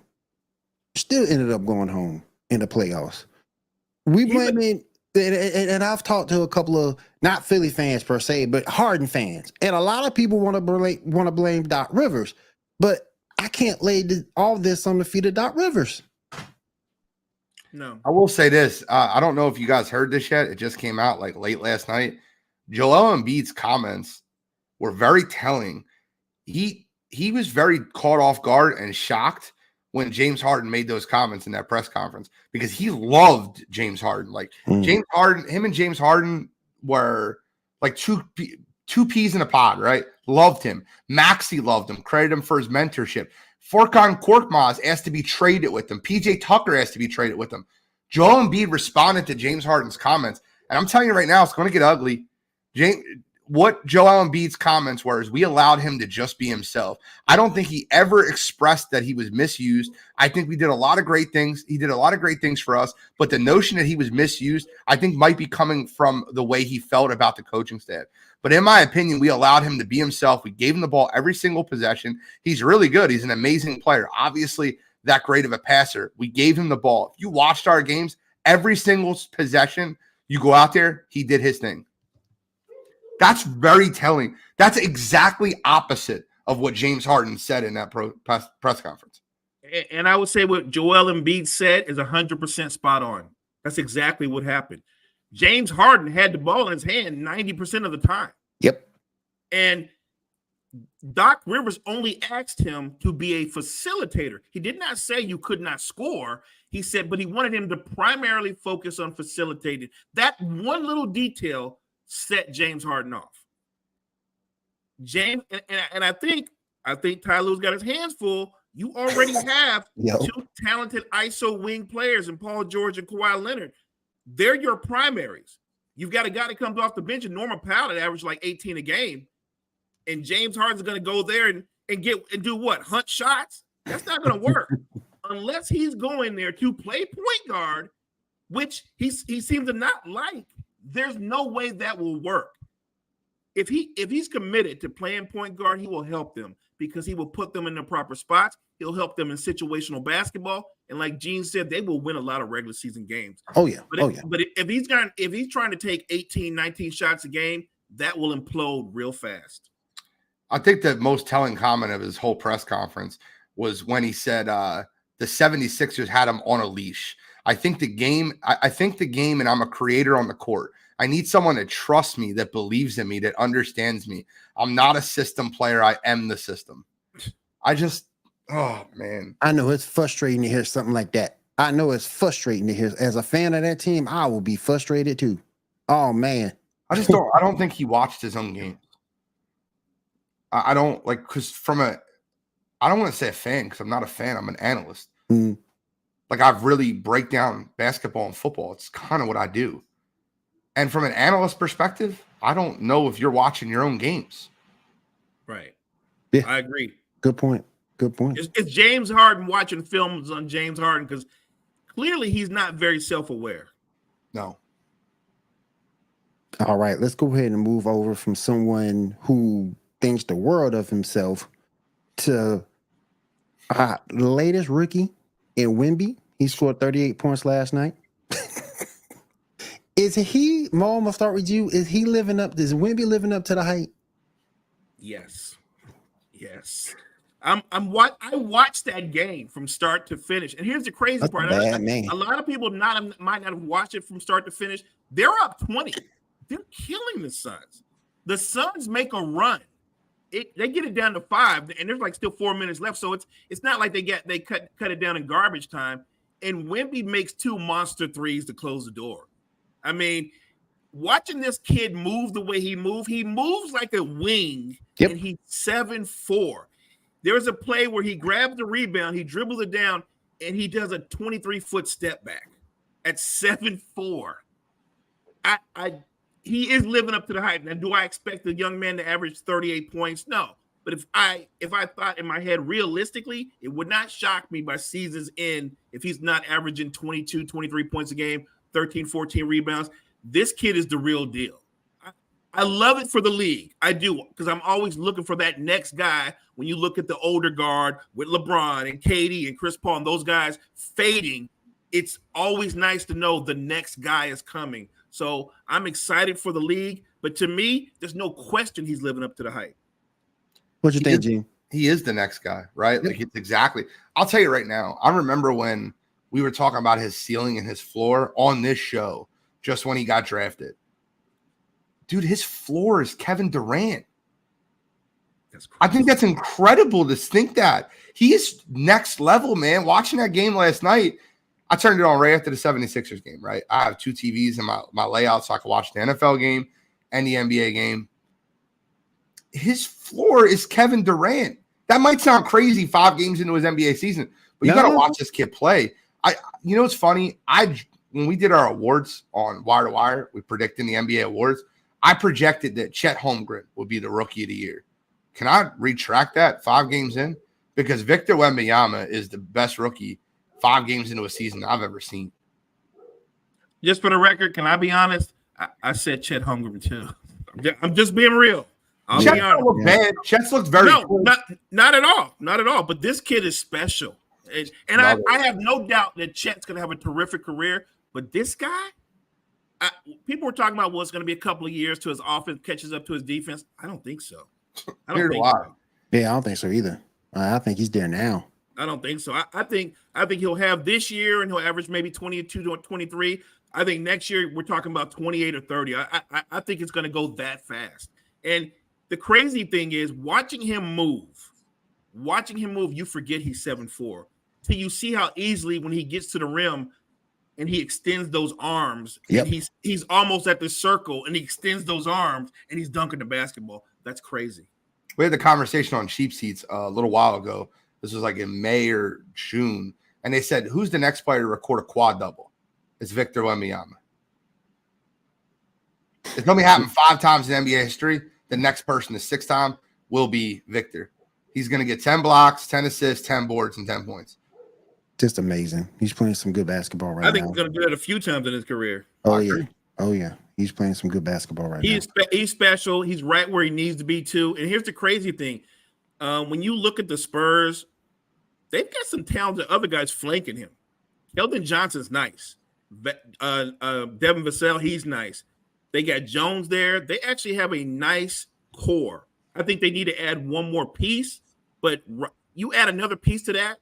Still ended up going home in the playoffs. We blaming, and I've talked to a couple of not Philly fans per se, but Harden fans, and a lot of people want to blame Doc Rivers, but I can't lay all this on the feet of Doc Rivers. No, I will say this. I don't know if you guys heard this yet. It just came out like late last night. Joel Embiid's comments were very telling. He was very caught off guard and shocked when James Harden made those comments in that press conference because he loved James Harden. Like James Harden, him and James Harden were like two peas in a pod, right? Loved him. Maxey loved him. Credited him for his mentorship. Furkan Korkmaz asked to be traded with him. PJ Tucker asked to be traded with him. Joel Embiid responded to James Harden's comments, and I'm telling you right now, it's going to get ugly. What Joel Embiid's comments were is we allowed him to just be himself. I don't think he ever expressed that he was misused. I think we did a lot of great things. He did a lot of great things for us, but the notion that he was misused, I think might be coming from the way he felt about the coaching staff. But in my opinion, we allowed him to be himself. We gave him the ball every single possession. He's really good. He's an amazing player. Obviously, that great of a passer. We gave him the ball. If you watched our games, every single possession, you go out there, he did his thing. That's very telling. That's exactly opposite of what James Harden said in that press conference. And I would say what Joel Embiid said is 100% spot on. That's exactly what happened. James Harden had the ball in his hand 90% of the time. Yep. And Doc Rivers only asked him to be a facilitator. He did not say you could not score. He said, but he wanted him to primarily focus on facilitating. That one little detail set James Harden off. James, and I think Ty Lue's got his hands full. You already have two talented ISO wing players in Paul George and Kawhi Leonard. They're your primaries. You've got a guy that comes off the bench and Norman Powell that averaged like 18 a game. And James Harden's going to go there and do what? Hunt shots? That's not going to work unless he's going there to play point guard, which he seems to not like. There's no way that will work. If he's committed to playing point guard, he will help them because he will put them in the proper spots. He'll help them in situational basketball. And like Gene said, they will win a lot of regular season games. Oh, yeah. But if he's trying to take 18, 19 shots a game, that will implode real fast. I think the most telling comment of his whole press conference was when he said the 76ers had him on a leash. I think the game, and I'm a creator on the court. I need someone to trust me, that believes in me, that understands me. I'm not a system player. I am the system. Oh, man. I know it's frustrating to hear something like that. I know it's frustrating to hear. As a fan of that team, I will be frustrated too. Oh, man. I don't think he watched his own game. I don't like, because I don't want to say a fan because I'm not a fan. I'm an analyst. Mm. Like, I've really break down basketball and football. It's kind of what I do. And from an analyst perspective, I don't know if you're watching your own games. Right. Yeah. I agree. Good point. It's James Harden watching films on James Harden because clearly he's not very self-aware. No. All right, let's go ahead and move over from someone who thinks the world of himself to the latest rookie in Wemby. He scored 38 points last night. Mo, I'm gonna start with you. Is Wemby living up to the hype? Yes. I watched that game from start to finish. And here's the crazy part. A lot of people might not have watched it from start to finish. They're up 20. They're killing the Suns. The Suns make a run. They get it down to 5, and there's like still 4 minutes left. So it's not like they cut it down in garbage time. And Wemby makes 2 monster threes to close the door. I mean, watching this kid move the way he moves like a wing, and he's 7'4". There was a play where he grabbed the rebound, he dribbles it down, and he does a 23-foot step back at 7'4". He is living up to the hype. Now, do I expect the young man to average 38 points? No. But if I thought in my head realistically, it would not shock me by season's end if he's not averaging 22, 23 points a game, 13, 14 rebounds. This kid is the real deal. I love it for the league. I do, because I'm always looking for that next guy. When you look at the older guard with LeBron and KD and Chris Paul and those guys fading, it's always nice to know the next guy is coming. So I'm excited for the league. But to me, there's no question he's living up to the hype. What you think, Gene? He is the next guy, right? Like, it's exactly. I'll tell you right now. I remember when we were talking about his ceiling and his floor on this show, just when he got drafted. Dude, his floor is Kevin Durant. I think that's incredible to think that. He is next level, man. Watching that game last night, I turned it on right after the 76ers game, right? I have 2 TVs in my layout so I can watch the NFL game and the NBA game. His floor is Kevin Durant. That might sound crazy 5 games into his NBA season, but you got to watch this kid play. It's funny. When we did our awards on Wire to Wire, we predicted the NBA awards. I projected that Chet Holmgren would be the rookie of the year. Can I retract that 5 games in? Because Victor Wembanyama is the best rookie 5 games into a season I've ever seen. Just for the record, can I be honest? I said Chet Holmgren too. I'm just being real. I'll be honest. Look bad. Chet's looked very cool. Not at all. Not at all. But this kid is special. And I have no doubt that Chet's going to have a terrific career. But this guy, People were talking about, well, it's going to be a couple of years till his offense catches up to his defense. I don't think so. I don't think so. Yeah, I don't think so either. I think he's there now. I don't think so. I think he'll have this year and he'll average maybe 22 to 23. I think next year we're talking about 28 or 30. I think it's going to go that fast. And the crazy thing is watching him move, you forget he's 7'4". Till you see how easily when he gets to the rim and he extends those arms, and he's almost at the circle and he extends those arms and he's dunking the basketball. That's crazy. We had the conversation on Cheap Seats a little while ago. This was like in May or June. And they said, who's the next player to record a quad double? It's Victor Wembanyama. It's only happened 5 times in NBA history. The next person, the 6th time, will be Victor. He's going to get 10 blocks, 10 assists, 10 boards, and 10 points. Just amazing. He's playing some good basketball right now. I think he's going to do that a few times in his career. Oh, yeah. He's playing some good basketball right now. He's special. He's right where he needs to be, too. And here's the crazy thing. When you look at the Spurs, they've got some talented other guys flanking him. Keldon Johnson's nice. Devin Vassell, he's nice. They got Jones there. They actually have a nice core. I think they need to add one more piece, but you add another piece to that,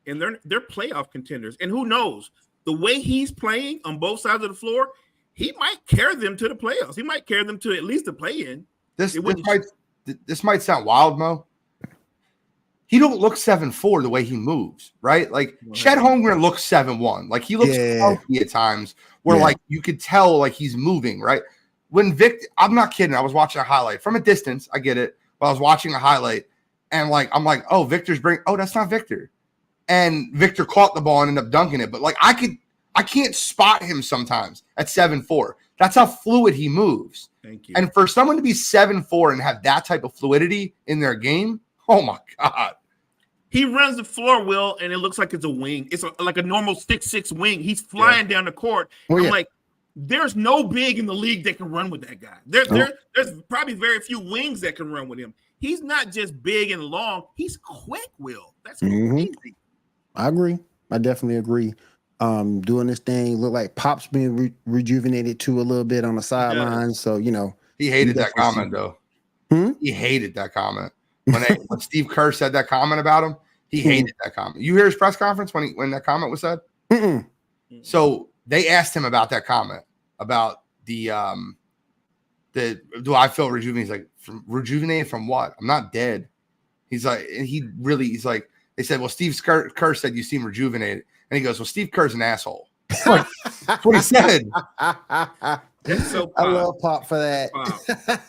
and they're playoff contenders. And who knows? The way he's playing on both sides of the floor, he might carry them to the playoffs. He might carry them to at least the play-in. This might sound wild, Mo. He don't look 7'4" the way he moves, right? Like Chet Holmgren looks 7'1". Like he looks healthy at times where like you could tell like he's moving, right? When Victor, I'm not kidding. I was watching a highlight from a distance. I get it. But I was watching a highlight and like, I'm like, oh, that's not Victor. And Victor caught the ball and ended up dunking it. But like, I can't spot him sometimes at 7'4". That's how fluid he moves. Thank you. And for someone to be 7'4" and have that type of fluidity in their game, oh my God. He runs the floor, Will, and it looks like it's a wing. It's like a normal 6'6" wing. He's flying down the court. I'm like, there's no big in the league that can run with that guy. There's probably very few wings that can run with him. He's not just big and long. He's quick, Will. That's crazy. I agree. I definitely agree. Doing this thing, look like Pop's being rejuvenated too a little bit on the sideline. So, you know. He hated that comment, though. He hated that comment. When Steve Kerr said that comment about him, he hated that comment. You hear his press conference when that comment was said? So they asked him about that comment, about the do I feel rejuvenated? He's like, rejuvenated from what? I'm not dead. He's like, they said, well, Steve Kerr said you seem rejuvenated. And he goes, well, Steve Kerr's an asshole. That's what he said. So I love Pop for that.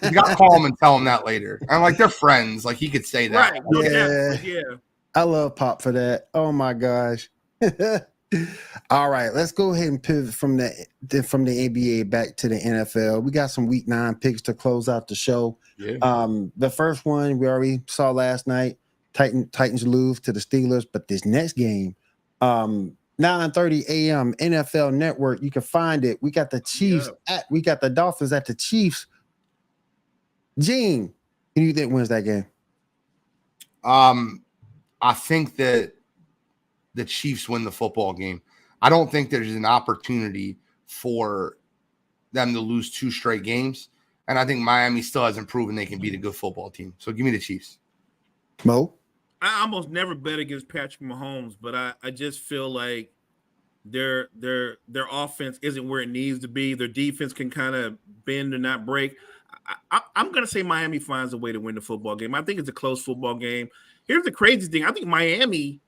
You got to call him and tell him that later. I'm like, they're friends. Like, he could say that. Right. Yeah. I love Pop for that. Oh, my gosh. All right, let's go ahead and pivot from the NBA back to the NFL. We got some Week 9 picks to close out the show. Yeah. The first one we already saw last night. Titans lose to the Steelers, but this next game, 9:30 a.m. NFL Network. You can find it. We got the Chiefs we got the Dolphins at the Chiefs. Gene, who do you think wins that game? I think that the Chiefs win the football game. I don't think there's an opportunity for them to lose 2 straight games. And I think Miami still hasn't proven they can beat a good football team. So give me the Chiefs. Mo? I almost never bet against Patrick Mahomes, but I just feel like their offense isn't where it needs to be. Their defense can kind of bend and not break. I'm going to say Miami finds a way to win the football game. I think it's a close football game. Here's the crazy thing. I think Miami,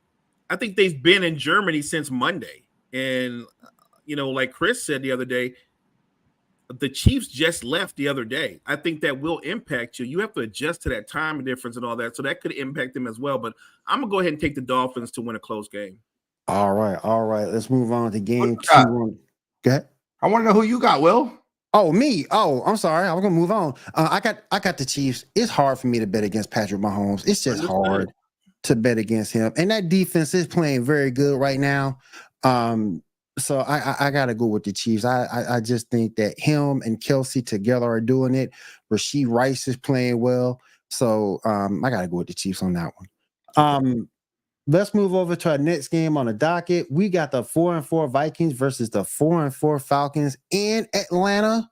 they've been in Germany since Monday. And, like Chris said the other day, the Chiefs just left the other day. I think that will impact you. You have to adjust to that time difference and all that. So that could impact them as well. But I'm going to go ahead and take the Dolphins to win a close game. All right. Let's move on to game 2. Go ahead. I want to know who you got, Will. Oh, me. Oh, I'm sorry. I was going to move on. I got the Chiefs. It's hard for me to bet against Patrick Mahomes. It's just hard to bet against him. And that defense is playing very good right now. So I got to go with the Chiefs. I just think that him and Kelsey together are doing it. Rashee Rice is playing well. So I got to go with the Chiefs on that one. let's move over to our next game on the docket. We got the 4-4 Vikings versus the 4-4 Falcons in Atlanta.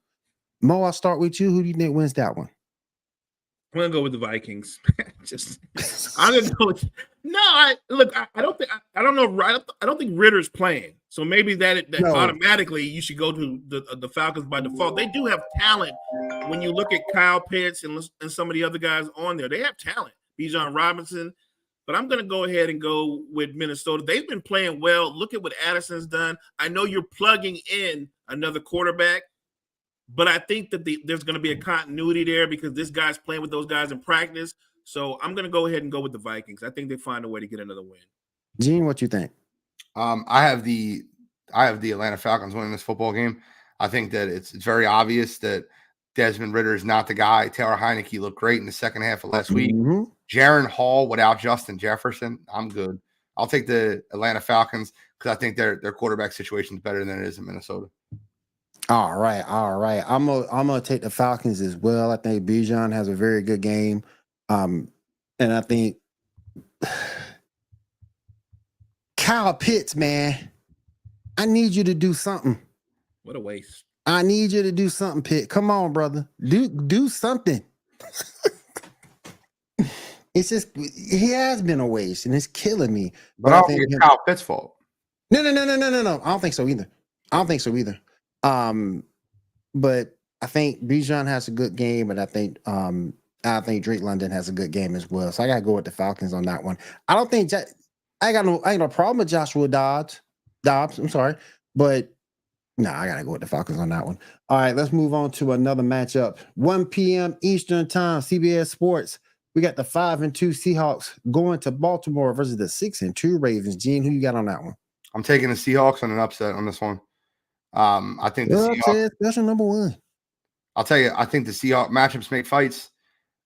Mo, I'll start with you. Who do you think wins that one? I'm gonna go with the Vikings. I'm gonna go. I don't know. I don't think Ritter's playing, so maybe that No. automatically you should go to the Falcons by default. They do have talent. When you look at Kyle Pitts and some of the other guys on there, they have talent. Bijan Robinson, but I'm gonna go ahead and go with Minnesota. They've been playing well. Look at what Addison's done. I know you're plugging in another quarterback, but I think that there's going to be a continuity there because this guy's playing with those guys in practice. So I'm going to go ahead and go with the Vikings. I think they find a way to get another win. Gene, what you think? I have the Atlanta Falcons winning this football game. I think that it's very obvious that Desmond Ridder is not the guy. Taylor Heineke looked great in the second half of last week. Mm-hmm. Jaron Hall without Justin Jefferson, I'm good. I'll take the Atlanta Falcons because I think their quarterback situation is better than it is in Minnesota. All right. I'm gonna take the Falcons as well. I think Bijan has a very good game, and I think Kyle Pitts, man, I need you to do something. What a waste! I need you to do something, Pitt. Come on, brother, do something. It's just he has been a waste, and it's killing me. But I don't think it's Kyle Pitts' fault. No. I don't think so either. But I think Bijan has a good game, and I think Drake London has a good game as well. So I gotta go with the Falcons on that one. I don't think I ain't no problem with Joshua Dobbs. I'm sorry, but no, I gotta go with the Falcons on that one. All right, let's move on to another matchup. 1 p.m. Eastern Time, CBS Sports. We got the 5-2 Seahawks going to Baltimore versus the 6-2 Ravens. Gene, who you got on that one? I'm taking the Seahawks on an upset on this one. I think the Seahawks. Special number one. I'll tell you, I think the Seahawks matchups make fights.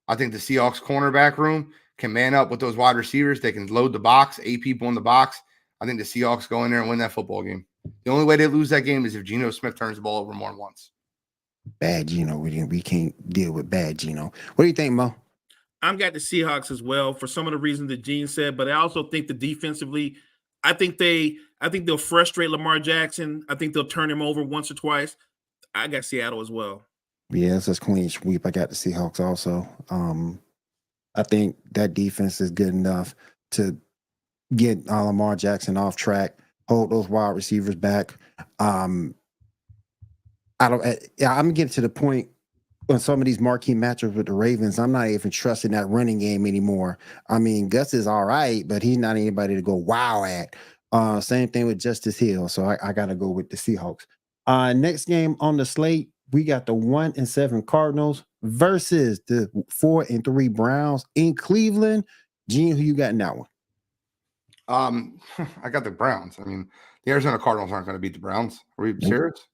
I think the Seahawks cornerback room can man up with those wide receivers. They can load the box, 8 people in the box. I think the Seahawks go in there and win that football game. The only way they lose that game is if Geno Smith turns the ball over more than once. Bad Geno. We can't deal with bad Geno. What do you think, Mo? I've got the Seahawks as well for some of the reasons that Gene said, but I also think that defensively, I think they'll frustrate Lamar Jackson. I think they'll turn him over once or twice. I got Seattle as well. Yeah, it's a clean sweep. I got the Seahawks also. I think that defense is good enough to get Lamar Jackson off track, hold those wide receivers back. I'm getting to the point on some of these marquee matchups with the Ravens. I'm not even trusting that running game anymore. I mean, Gus is all right, but he's not anybody to go wow at. Same thing with Justice Hill. So I got to go with the Seahawks. Next game on the slate, we got the 1-7 Cardinals versus the 4-3 Browns in Cleveland. Gene, who you got in that one? I got the Browns. I mean, the Arizona Cardinals aren't going to beat the Browns. Are we serious?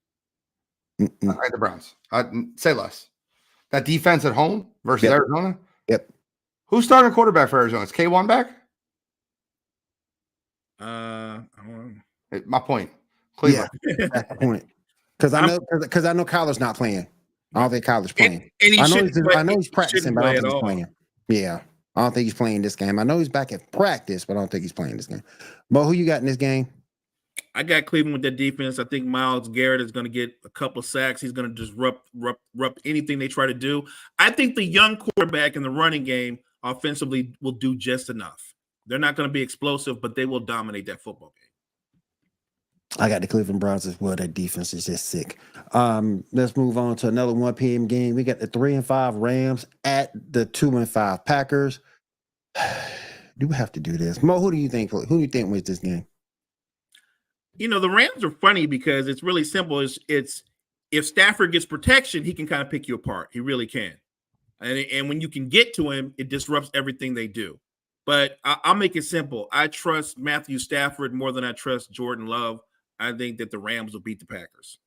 I like the Browns. Say less. That defense at home versus Arizona? Yep. Who's starting quarterback for Arizona? Is K1 back? I don't know. My point. Cleveland. Yeah, that's the point. Because I know Kyler's not playing. I don't think Kyler's playing. And I know he's practicing, but I don't think he's playing. Yeah. I don't think he's playing this game. I know he's back at practice, but I don't think he's playing this game. But who you got in this game? I got Cleveland with that defense. I think Myles Garrett is going to get a couple of sacks. He's going to disrupt anything they try to do. I think the young quarterback in the running game offensively will do just enough. They're not going to be explosive, but they will dominate that football game. I got the Cleveland Browns as well. That defense is just sick. Let's move on to another 1 p.m. game. We got the 3-5 Rams at the 2-5 Packers. Do we have to do this? Mo, who do you think wins this game? You know, the Rams are funny because it's really simple. It's if Stafford gets protection, he can kind of pick you apart. He really can. And when you can get to him, it disrupts everything they do. But I'll make it simple. I trust Matthew Stafford more than I trust Jordan Love. I think that the Rams will beat the Packers.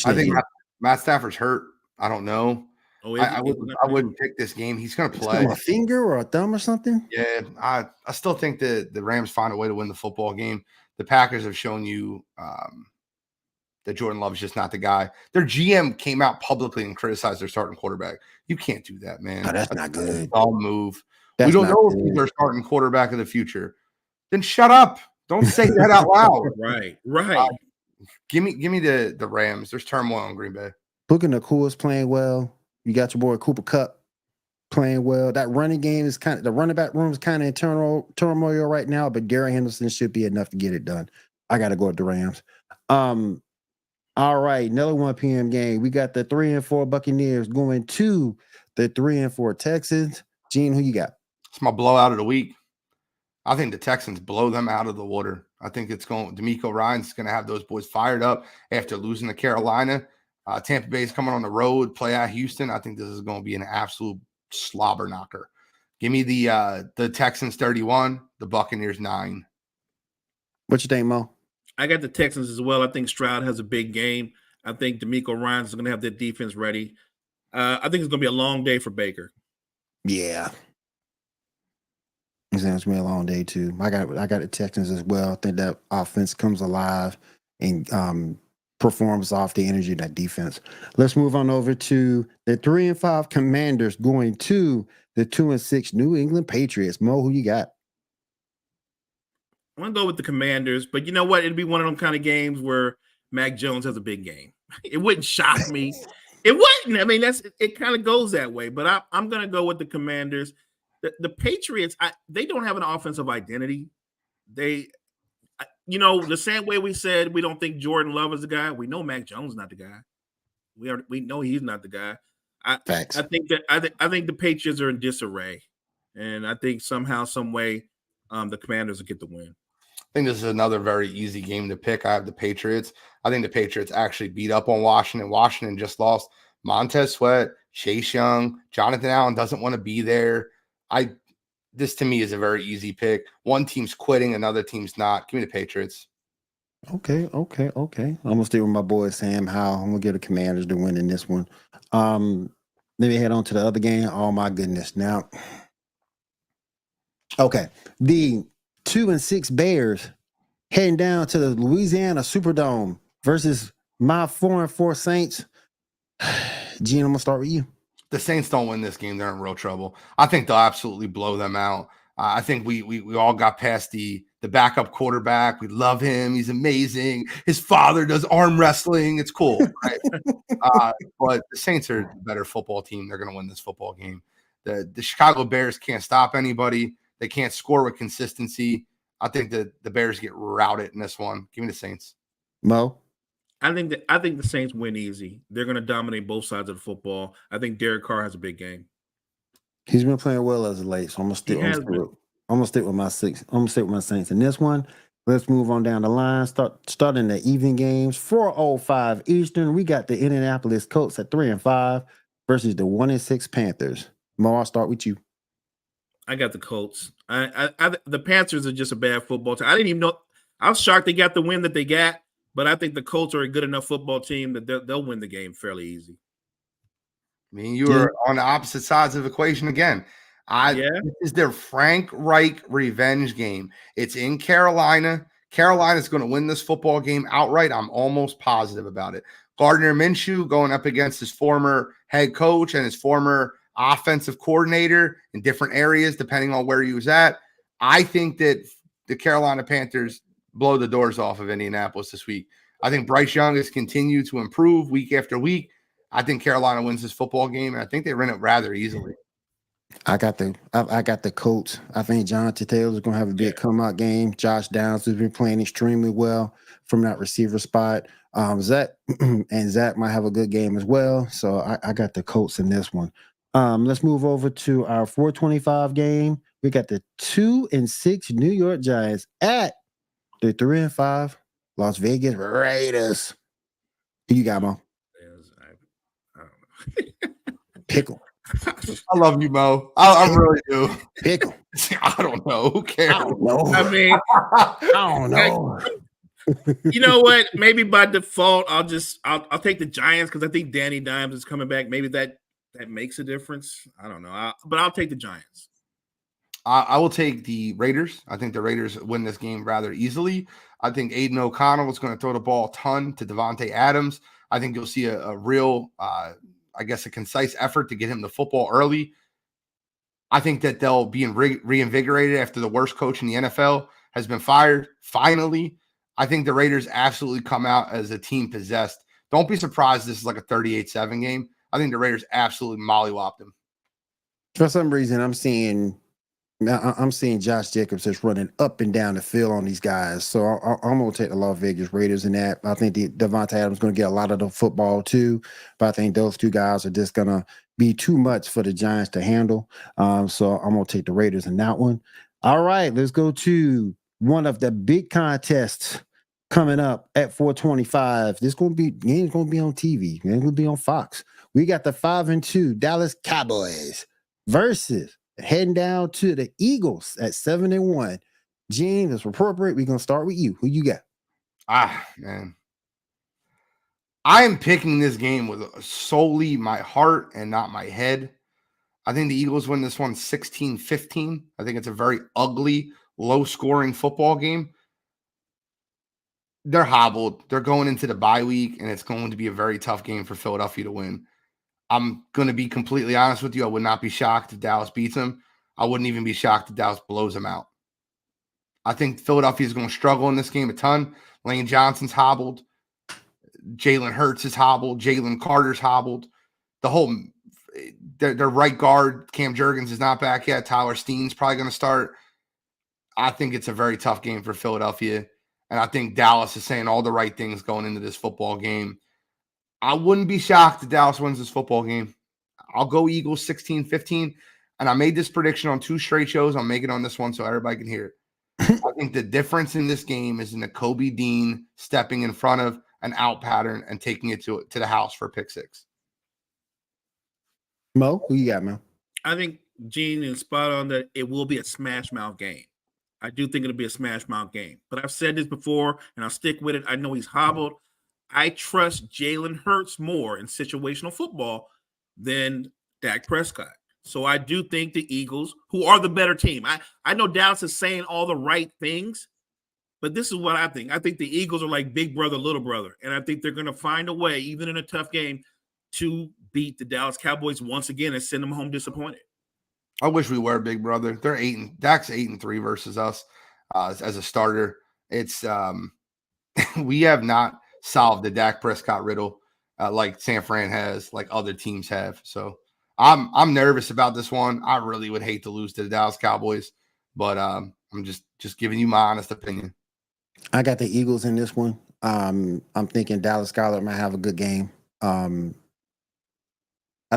I think Matt Stafford's hurt. I don't know. I wouldn't pick this game. He's going to play. A finger or a thumb or something? Yeah, I still think that the Rams find a way to win the football game. The Packers have shown you that Jordan Love is just not the guy. Their GM came out publicly and criticized their starting quarterback. You can't do that, man. Oh, that's not good. I'll move. We don't know if he's our starting quarterback of the future. Then shut up. Don't say that out loud. Right. Give me the Rams. There's turmoil in Green Bay. Booker Nakua is playing well. You got your boy Cooper Kupp playing well. That running game is the running back room is kind of in turmoil right now, but Gary Henderson should be enough to get it done. I got to go with the Rams. All right, another 1 p.m. game. We got the 3-4 Buccaneers going to the 3-4 Texans. Gene, who you got? It's my blowout of the week. I think the Texans blow them out of the water. I think DeMeco Ryans going to have those boys fired up after losing to Carolina. Tampa Bay is coming on the road, play at Houston. I think this is going to be an absolute slobber knocker. Give me the Texans 31, the Buccaneers 9. What you think, Mo? I got the Texans as well. I think Stroud has a big game. I think DeMeco Ryans is going to have their defense ready. I think it's going to be a long day for Baker. Yeah. It's going to be a long day, too. I got the Texans as well. I think that offense comes alive and performs off the energy of that defense. Let's move on over to the 3-5 Commanders going to the 2-6 New England Patriots. Mo, who you got? I'm going to go with the Commanders, but you know what? It'd be one of them kind of games where Mac Jones has a big game. It wouldn't shock me. It wouldn't. I mean, it kind of goes that way, but I'm going to go with the Commanders. The Patriots, they don't have an offensive identity. The same way we said we don't think Jordan Love is the guy, we know Mac Jones is not the guy. We know he's not the guy. Facts. I think the Patriots are in disarray, and I think somehow, some way, the Commanders will get the win. I think this is another very easy game to pick. I have the Patriots. I think the Patriots actually beat up on Washington. Washington just lost Montez Sweat, Chase Young, Jonathan Allen doesn't want to be there. This to me is a very easy pick. One team's quitting, another team's not. Give me the Patriots. Okay. I'm gonna stay with my boy Sam Howell. I'm gonna give the Commanders the win in this one. Let me head on to the other game. Oh my goodness. Now, okay. The 2-6 Bears heading down to the Louisiana Superdome versus my 4-4 Saints. Gene, I'm gonna start with you. The Saints don't win this game. They're in real trouble. I think they'll absolutely blow them out. I think we all got past the backup quarterback. We love him. He's amazing. His father does arm wrestling. It's cool. Right? But the Saints are a better football team. They're going to win this football game. The Chicago Bears can't stop anybody. They can't score with consistency. I think the Bears get routed in this one. Give me the Saints. Mo? I think the Saints win easy. They're going to dominate both sides of the football. I think Derek Carr has a big game. He's been playing well as of late, so I'm gonna stick with my Saints. I'm gonna stick with my Saints in this one. Let's move on down the line. Starting the evening games. 4:05 Eastern. We got the Indianapolis Colts at 3-5 versus the 1-6 Panthers. Mo, I'll start with you. I got the Colts. The Panthers are just a bad football team. I didn't even know. I was shocked they got the win that they got, but I think the Colts are a good enough football team that they'll win the game fairly easy. I mean, you are on the opposite sides of the equation again. This is their Frank Reich revenge game. It's in Carolina. Carolina's going to win this football game outright. I'm almost positive about it. Gardner Minshew going up against his former head coach and his former offensive coordinator in different areas, depending on where he was at. I think that the Carolina Panthers blow the doors off of Indianapolis this week. I think Bryce Young has continued to improve week after week. I think Carolina wins this football game, and I think they win it rather easily. I got the Colts. I think Jonathan Taylor's going to have a big come-out game. Josh Downs has been playing extremely well from that receiver spot. Zach might have a good game as well. So I got the Colts in this one. Let's move over to our 4:25 game. We got the 2-6 New York Giants at the 3-5 Las Vegas Raiders. Who you got, Mo? I don't know. Pickle. I love you, Mo. I really do. Pickle. I don't know. Who cares? I don't know. I mean, I don't know. You know what? Maybe by default, I'll take the Giants because I think Danny Dimes is coming back. Maybe that makes a difference. I don't know. But I'll take the Giants. I will take the Raiders. I think the Raiders win this game rather easily. I think Aiden O'Connell is going to throw the ball a ton to Devontae Adams. I think you'll see a real, a concise effort to get him the football early. I think that they'll be reinvigorated after the worst coach in the NFL has been fired. Finally, I think the Raiders absolutely come out as a team possessed. Don't be surprised this is like a 38-7 game. I think the Raiders absolutely mollywopped them. For some reason, I'm seeing Josh Jacobs just running up and down the field on these guys. So I'm going to take the Las Vegas Raiders in that. I think Devontae Adams is going to get a lot of the football too, but I think those two guys are just going to be too much for the Giants to handle. So I'm going to take the Raiders in that one. All right, let's go to one of the big contests coming up at 425. This game's going to be on TV. It's going to be on Fox. We got the 5-2 Dallas Cowboys versus heading down to the Eagles at 7-1. Gene, that's appropriate. We're going to start with you. Who you got? Man. I am picking this game with solely my heart and not my head. I think the Eagles win this one 16-15. I think it's a very ugly, low-scoring football game. They're hobbled. They're going into the bye week, and it's going to be a very tough game for Philadelphia to win. I'm going to be completely honest with you. I would not be shocked if Dallas beats them. I wouldn't even be shocked if Dallas blows them out. I think Philadelphia is going to struggle in this game a ton. Lane Johnson's hobbled. Jalen Hurts is hobbled. Jalen Carter's hobbled. Their right guard, Cam Jurgens, is not back yet. Tyler Steen's probably going to start. I think it's a very tough game for Philadelphia. And I think Dallas is saying all the right things going into this football game. I wouldn't be shocked if Dallas wins this football game. I'll go Eagles 16-15. And I made this prediction on 2 straight shows. I'll make it on this one so everybody can hear it. I think the difference in this game is in the Kobe Dean stepping in front of an out pattern and taking it to the house for a pick 6. Mo, who you got, man? I think Gene is spot on that it will be a smash mouth game. I do think it'll be a smash mouth game. But I've said this before, and I'll stick with it. I know he's hobbled. I trust Jalen Hurts more in situational football than Dak Prescott. So I do think the Eagles, who are the better team, I know Dallas is saying all the right things, but this is what I think. I think the Eagles are like big brother, little brother, and I think they're going to find a way, even in a tough game, to beat the Dallas Cowboys once again and send them home disappointed. I wish we were big brother. Dak's 8-3 versus us as a starter. It's we have not solved the Dak Prescott riddle like San Fran has, like other teams have. So I'm nervous about this one. I really would hate to lose to the Dallas Cowboys, but I'm just giving you my honest opinion. I got the Eagles in this one. I'm thinking Dallas Goedert might have a good game. I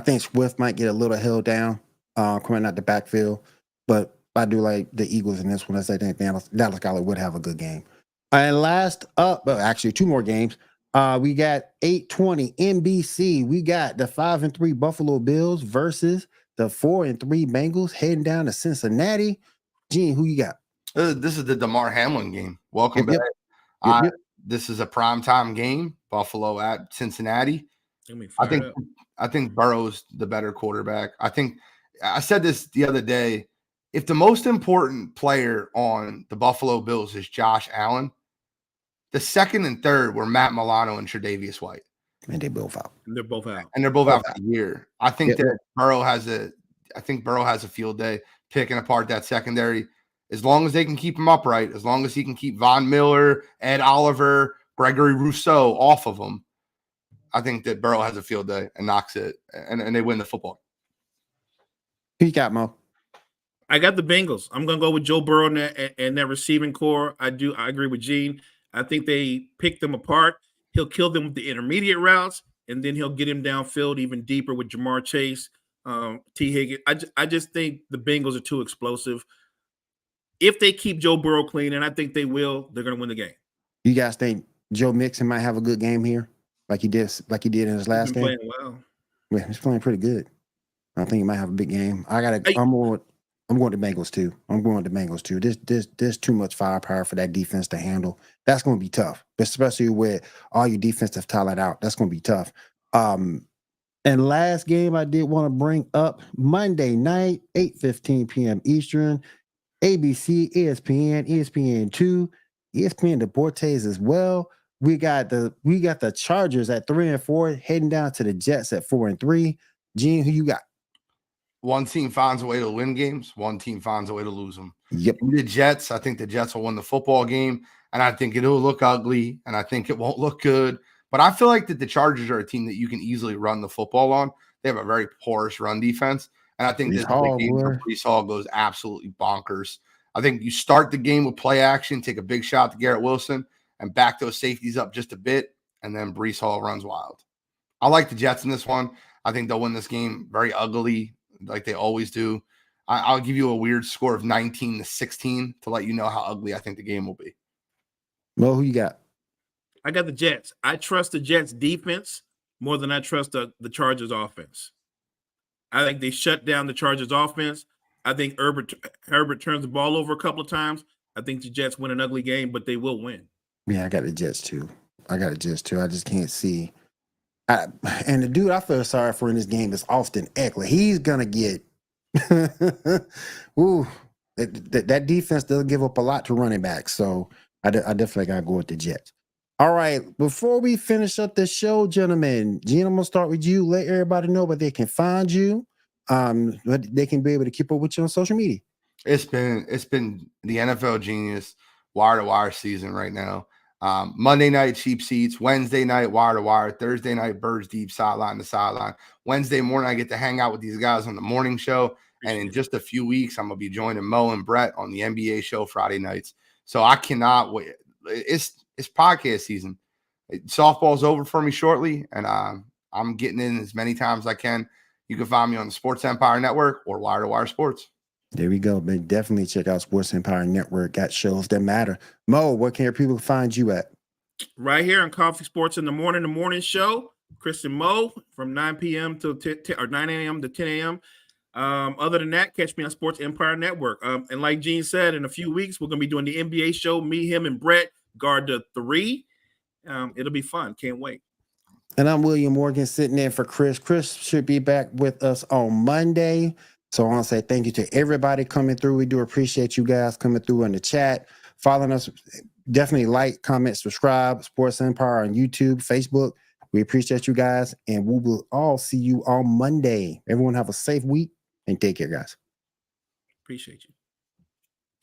think Swift might get a little held down coming out the backfield, but I do like the Eagles in this one. I think Dallas Goedert would have a good game. And last up, well, actually 2 more games. We got 8:20 NBC. We got the 5-3 Buffalo Bills versus the 4-3 Bengals heading down to Cincinnati. Gene, who you got? This is the DeMar Hamlin game. Welcome back. Yep. This is a primetime game. Buffalo at Cincinnati. I think Burrow's the better quarterback. I said this the other day. If the most important player on the Buffalo Bills is Josh Allen, the second and third were Matt Milano and Tre'Davious White. And they're both out. And they're both out. And they're both out for the year. I think that Burrow has a field day picking apart that secondary. As long as they can keep him upright, as long as he can keep Von Miller, Ed Oliver, Gregory Rousseau off of him, I think that Burrow has a field day and knocks it, and they win the football. Who you got, Mo? I got the Bengals. I'm going to go with Joe Burrow and that receiving core. I agree with Gene. I think they pick them apart. He'll kill them with the intermediate routes, and then he'll get him downfield even deeper with Jamar Chase, T. Higgins. I just think the Bengals are too explosive. If they keep Joe Burrow clean, and I think they will, they're going to win the game. You guys think Joe Mixon might have a good game here, like he did in his last game? Playing well. Yeah, he's playing pretty good. I think he might have a big game. I'm going to Bengals too. There's too much firepower for that defense to handle. That's going to be tough, especially with all your defensive talent out. That's going to be tough. And last game I did want to bring up, Monday night, 8:15 p.m. Eastern, ABC, ESPN, ESPN2, ESPN Deportes as well. We got the Chargers at 3-4 heading down to the Jets at 4-3. Gene, who you got? one team finds a way to win games. One team finds a way to lose them. Yep. The Jets, I think the Jets will win the football game, and I think it'll look ugly, and I think it won't look good. But I feel like that the Chargers are a team that you can easily run the football on. They have a very porous run defense, and I think this game for Breece Hall goes absolutely bonkers. I think you start the game with play action, take a big shot to Garrett Wilson, and back those safeties up just a bit, and then Breece Hall runs wild. I like the Jets in this one. I think they'll win this game very ugly, like they always do. I'll give you a weird score of 19-16 to let you know how ugly I think the game will be. Mo, who you got? I got the Jets. I trust the Jets defense more than I trust the Chargers offense. I think they shut down the Chargers offense. I think Herbert turns the ball over a couple of times. I think the Jets win an ugly game, but they will win. Yeah, I got the Jets too. I just can't see. And the dude I feel sorry for in this game is Austin Eckler. He's gonna get that defense doesn't give up a lot to running backs. So I definitely gotta go with the Jets. All right, before we finish up the show, gentlemen, Gene, I'm gonna start with you. Let everybody know where they can find you. They can be able to keep up with you on social media. It's been the NFL Genius wire to wire season right now. Monday night, cheap seats. Wednesday night, wire to wire. Thursday night, birds deep, sideline to sideline. Wednesday morning, I get to hang out with these guys on the morning show. And in just a few weeks, I'm going to be joining Mo and Brett on the NBA show Friday nights. So I cannot wait. It's podcast season. Softball's over for me shortly, and I'm getting in as many times as I can. You can find me on the Sports Empire Network or Wire to Wire Sports. There we go, man. Definitely check out Sports Empire Network. Got shows that matter. Mo, where can people find you at? Right here on Coffee Sports in the morning show. Chris and Mo from 9 p.m. to 10 or 9 a.m. to 10 a.m. Other than that, catch me on Sports Empire Network. And like Gene said, in a few weeks, we're going to be doing the NBA show. Me, him, and Brett guard the 3. It'll be fun. Can't wait. And I'm William Morgan sitting in for Chris. Chris should be back with us on Monday. So I want to say thank you to everybody coming through. We do appreciate you guys coming through in the chat, following us. Definitely like, comment, subscribe. Sports Empire on YouTube, Facebook. We appreciate you guys, and we will all see you on Monday. Everyone have a safe week, and take care, guys. Appreciate you.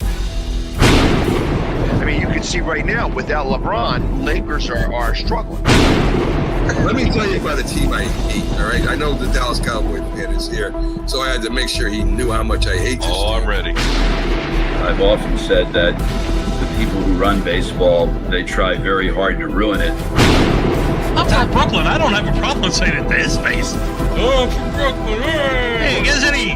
I mean, you can see right now, without LeBron, Lakers are struggling. Let me tell you about a team I hate, all right? I know the Dallas Cowboys fan is here, so I had to make sure he knew how much I hate this team. I'm ready. I've often said that the people who run baseball, they try very hard to ruin it. I'm from Brooklyn. I don't have a problem saying it to his face. Oh, from Brooklyn. Hey, you guys any